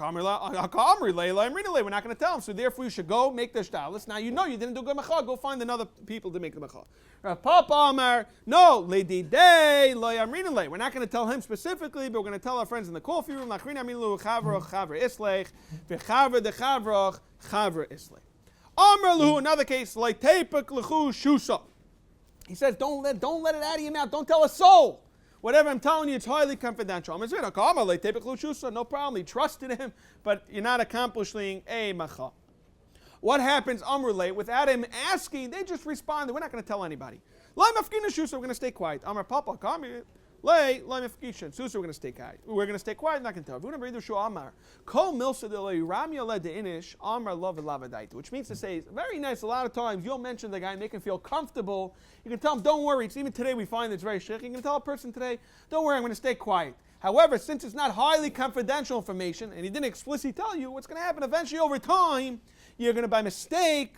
to tell him. So therefore you should go make the shtalis. Now you know you didn't do good mecha. Go find another people to make the mecha. Papa Amar, no, lady day, we're not going to tell him specifically, but we're going to tell our friends in the coffee room. Another case, he says, don't let it out of your mouth. Don't tell a soul. Whatever I'm telling you, it's highly confidential. No problem. He trusted him, but you're not accomplishing a macha. What happens, Amrulay, without him asking, they just responded, we're not going to tell anybody. We're going to stay quiet. Amar Papa, we're going to stay quiet. We're going to stay quiet, not going to tell. Which means to say, it's very nice. A lot of times you'll mention the guy and make him feel comfortable. You can tell him, don't worry. It's even today we find it's very shich. You can tell a person today, don't worry, I'm going to stay quiet. However, since it's not highly confidential information, and he didn't explicitly tell you, what's going to happen eventually over time, you're going to, by mistake,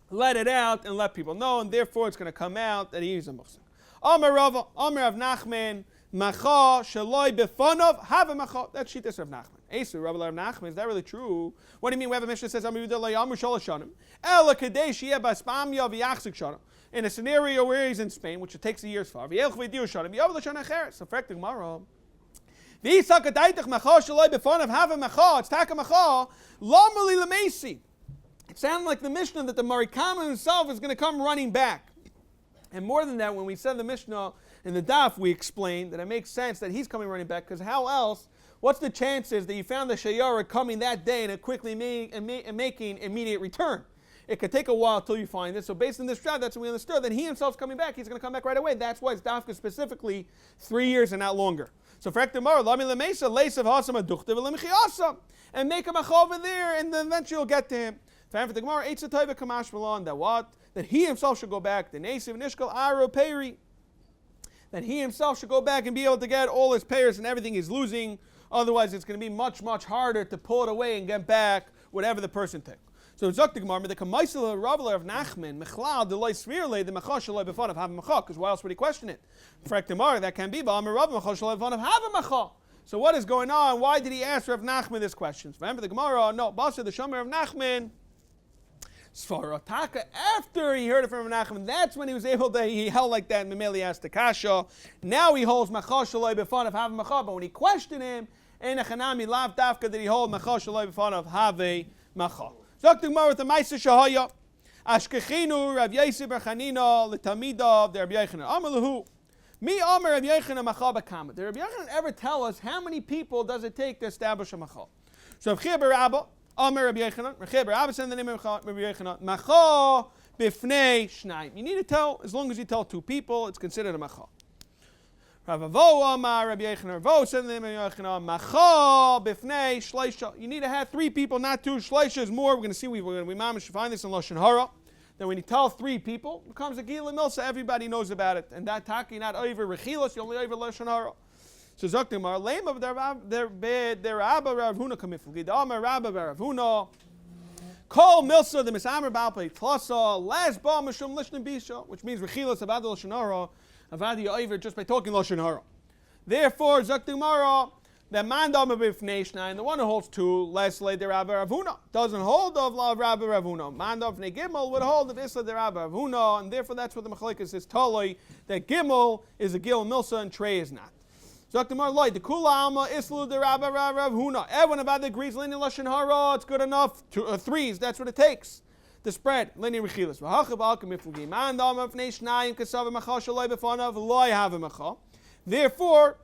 let it out and let people know, and therefore it's going to come out that he's a Muslim. Amar Rav Nachman, Macha Shaloi Befonov have a Macha. That's Shittas Rav Nachman. Esu Rav Nachman, is that really true? What do you mean? We have a mission that says Amar Yehuda Layamu Shalosh Shanim. Ela Kadesh Yeh Baspamya V'Yachzik Shanim. In a scenario where he's in Spain, which it takes a year's far. V'Yelch V'Diu Shanim. V'Yav L'Shana Cheres. So Frek Gemara. V'Yisak Adaitach Macha Shaloi Befonov have a Macha. It's Taka Macha. Lamali Lamesi. It sounded like the Mishnah that the Marikama himself is going to come running back. And more than that, when we said the Mishnah in the Daf, we explained that it makes sense that he's coming running back, because how else, what's the chances that you found the shiur coming that day and quickly making immediate return? It could take a while till you find it. So based on this drought, that's when we understood that he himself's coming back. He's going to come back right away. That's why it's Dafka specifically 3 years and not longer. So for Ekdemar, Lami Lemesa, Leis of Hasam Aduchte V'Lemchiasam, and make him a over there, and then eventually you'll get to him. For the Gemara, Eitzatayva Kamash Malon, that what? That he himself should go back. The Nasiv Nishkal Aro Peri. That he himself should go back and be able to get all his payers and everything he's losing. Otherwise, it's going to be much, much harder to pull it away and get back whatever the person took. So Zok the Gemara, the Kamaisel Raveler of Nachman, Mechlal, the Loi Svirle, the Mechash Loi Befon of Have Mecha, because why else would he question it? Frek Gemara, that can be Ba'amar Rav Mechash Loi Befon of Have Mecha. So what is going on? Why did he ask Rav Nachman this question? Remember the Gemara, no, Basra, the Shomer of Nachman. Svarataka, after he heard it from Menachem, that's when he was able to, he held like that, and Memeli asked the Kasha. Now he holds Machash Shaloi Befon of Have Macha, but when he questioned him, in a Chanami Lav Dafka did he hold Machash Shaloi Befon of Have Macha. Zok the Gemara with the Maisa Shahaya, Ashkechinu, Rav Yosef Bar Chanina, L'Tamida, the Rabbi Yehuda Amalahu. Mi Amar Rav Yehuda Macha B'Kama. Did Rabbi Yehuda ever tell us how many people does it take to establish a Macha? So Rav Chia Bar Abba, Amar Rabbi Yehuda, Rabbi Abba said the name of Rabbi Yehuda, Macha B'Fnei Shnayim. You need to tell, as long as you tell two people, it's considered a Macha. Rav Avo Amar Rabbi Yehuda, Avo said the name of Yehuda, Macha B'Fnei Shleisha. You need to have three people, not two. Shleisha is more. We're going to see, we're going to find this in Lashon Hara. That when you tell three people, it becomes a Gila Milsa, everybody knows about it. And that Taki, not over Rechilos, you only over Lashon Hara. So Zoktimar, lame of their Abba Rav Huna Kamifli, the Amar Rabba Rav Huna, Kol Milsa, the Misamer Balpe, Tlasa, Las Ba Mishum Lishna Bisha, which means Rechilas Avad Lashon Hara, Avad Yoiver just by talking Lashon Hara. Therefore, Zoktimara, that mandam b'fnei shnayim, the one who holds two, less le de Rabbi Ravuna, doesn't hold of law of Rabbi Ravuna. Mandam b'fnei gimel would hold of isla de Rabbi Ravuna, and therefore that's what the machlekes is toloi, that gimel is a gil milsa and trey is not. Zaktamar loy, the kula alma isla de Rabbi Ravuna. Everyone about the agrees linear lashon hara, it's good enough. Threes, that's what it takes. The spread, linear rechilas. Mandam b'fnei shnayim kasav machal shaloi b'fanav loy have a machal. Therefore,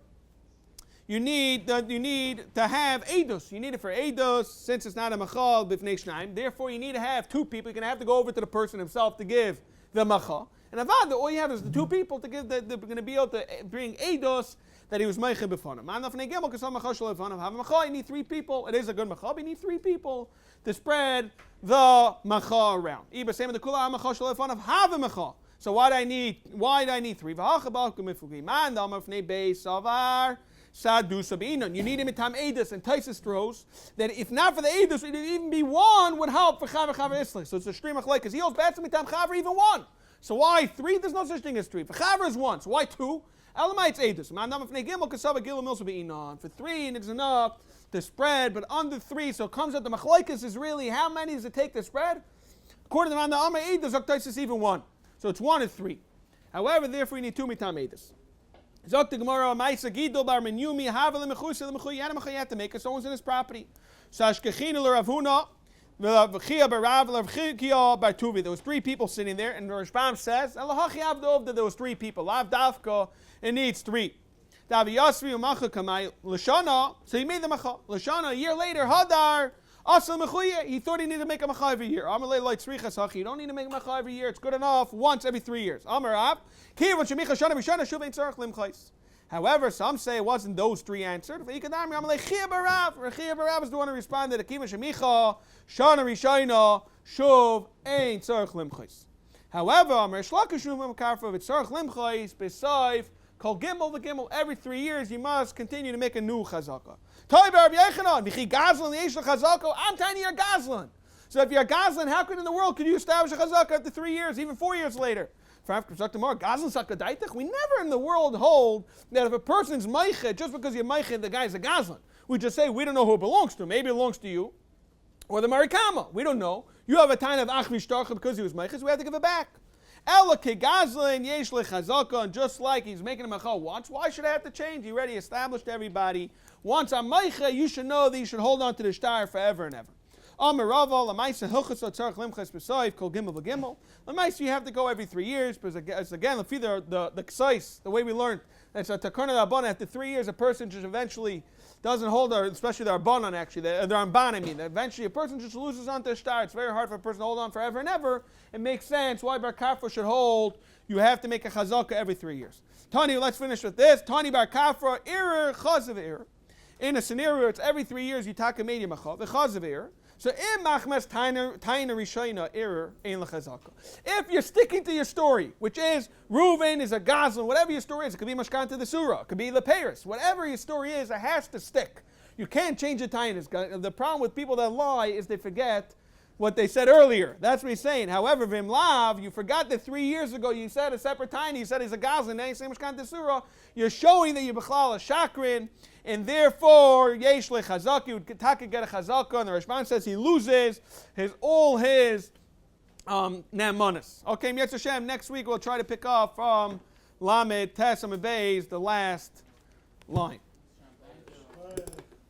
you need to have edus. You need it for edus, since it's not a machal b'fnei shnayim. Therefore, you need to have two people. You're going to have to go over to the person himself to give the machal. And avad, all you have is the two people to give. They're going to be able to bring edus that he was meichen b'fanav. Man b'fnei gimel kasam machal shaloi b'fanav have a machal. You need three people. It is a good machal, but you need three people to spread the machal around. Iba same in the kula machal shaloi b'fanav have a machal. So why do I need three? You need him in time edus, and Taisus throws that if not for the edus, it would even be one would help for chaver isli. So it's a stream of chalek because he holds bad mitam chaver even one. So why three? There's no such thing as three. For chaver is one. So why two? Elamites edus. For three, and it's enough to spread, but under three, so it comes out the machlekes is really how many does it take to spread? According to the Amar edus, Taisus even one. So it's one and three. However, therefore you need two mitam edus. Zok the Gemara, Ma'isa Gidol bar Menyumi Havel Mechusa Mechuy Yana to make it. Someone's in his property. Shashkechina l'Ravuna, v'Chia barav l'Chia bar Tuvi. There was three people sitting there, and the Rashbam says, Elahachi Avdov that there was three people. Lav Davka, it needs three. Davi Yasvi u'Macha Kamai Lashana. So he made the Macha Lashana. A year later, Hadar. Asal mechuya, he thought he needed to make a macha every year. Amalei like tzrichas hachi. You don't need to make a macha every year. It's good enough once every 3 years. Amarav, kiyavon shemicha shana b'shana shuv ein tzarich limchais. However, some say it wasn't those three answered. V'ikadami amalei chiyah barav. Chiyah barav is the one who responded. Kiyavon shemicha shana b'shana shuv ein tzarich limchais. However, Amar shlakish shuv mkarfa v'tzarich limchais b'sayif kol gimel v'gimel. Every 3 years you must continue to make a new chazaka. I'm tiny a Gazlan. So if you're a Gazlan, how could in the world could you establish a chazaka after 3 years, even 4 years later? We never in the world hold that if a person's meichet, just because you're meichet, the guy's a Gazlan. We just say we don't know who it belongs to. Maybe it belongs to you or the Marikama. We don't know. You have a time of achvish tarcha because he was meichet, so we have to give it back. Ela ke Gazlan yesh le chazaka, and just like he's making a machal once, why should I have to change? He already established everybody. Once I'm meicha, you should know that you should hold on to the shtar forever and ever. You have to go every 3 years, because again, the ksais, the way we learned, it's a takana rabbanan. After 3 years, a person just eventually doesn't hold, especially the rabbanan actually, the ramban, I mean, eventually a person just loses onto the shtar. It's very hard for a person to hold on forever and ever. It makes sense why Bar Kafra should hold. You have to make a chazaka every 3 years. Tani, let's finish with this. Tani Bar Kafra, irer chazav irer. In a scenario, it's every 3 years you take a media machav, the chazav irer. So in machmas taina rishayna error ein lechazaka. If you're sticking to your story, which is Reuven is a Gazlan, whatever your story is, it could be mashkanta the surah, it could be the Paris, whatever your story is, it has to stick. You can't change the tainas. The problem with people that lie is they forget what they said earlier. That's what he's saying. However, Vimlav, you forgot that 3 years ago you said a separate tiny, you said he's a Gazlan, now you say mashkanta surah. You're showing that you're b'chlal a shakrin, and therefore, yesh le chazaka, you would get a chazaka, and the Rashban says he loses all his namanis. Okay, Yetz Hashem, next week we'll try to pick up from Lamed Tes Amid Beis, the last line.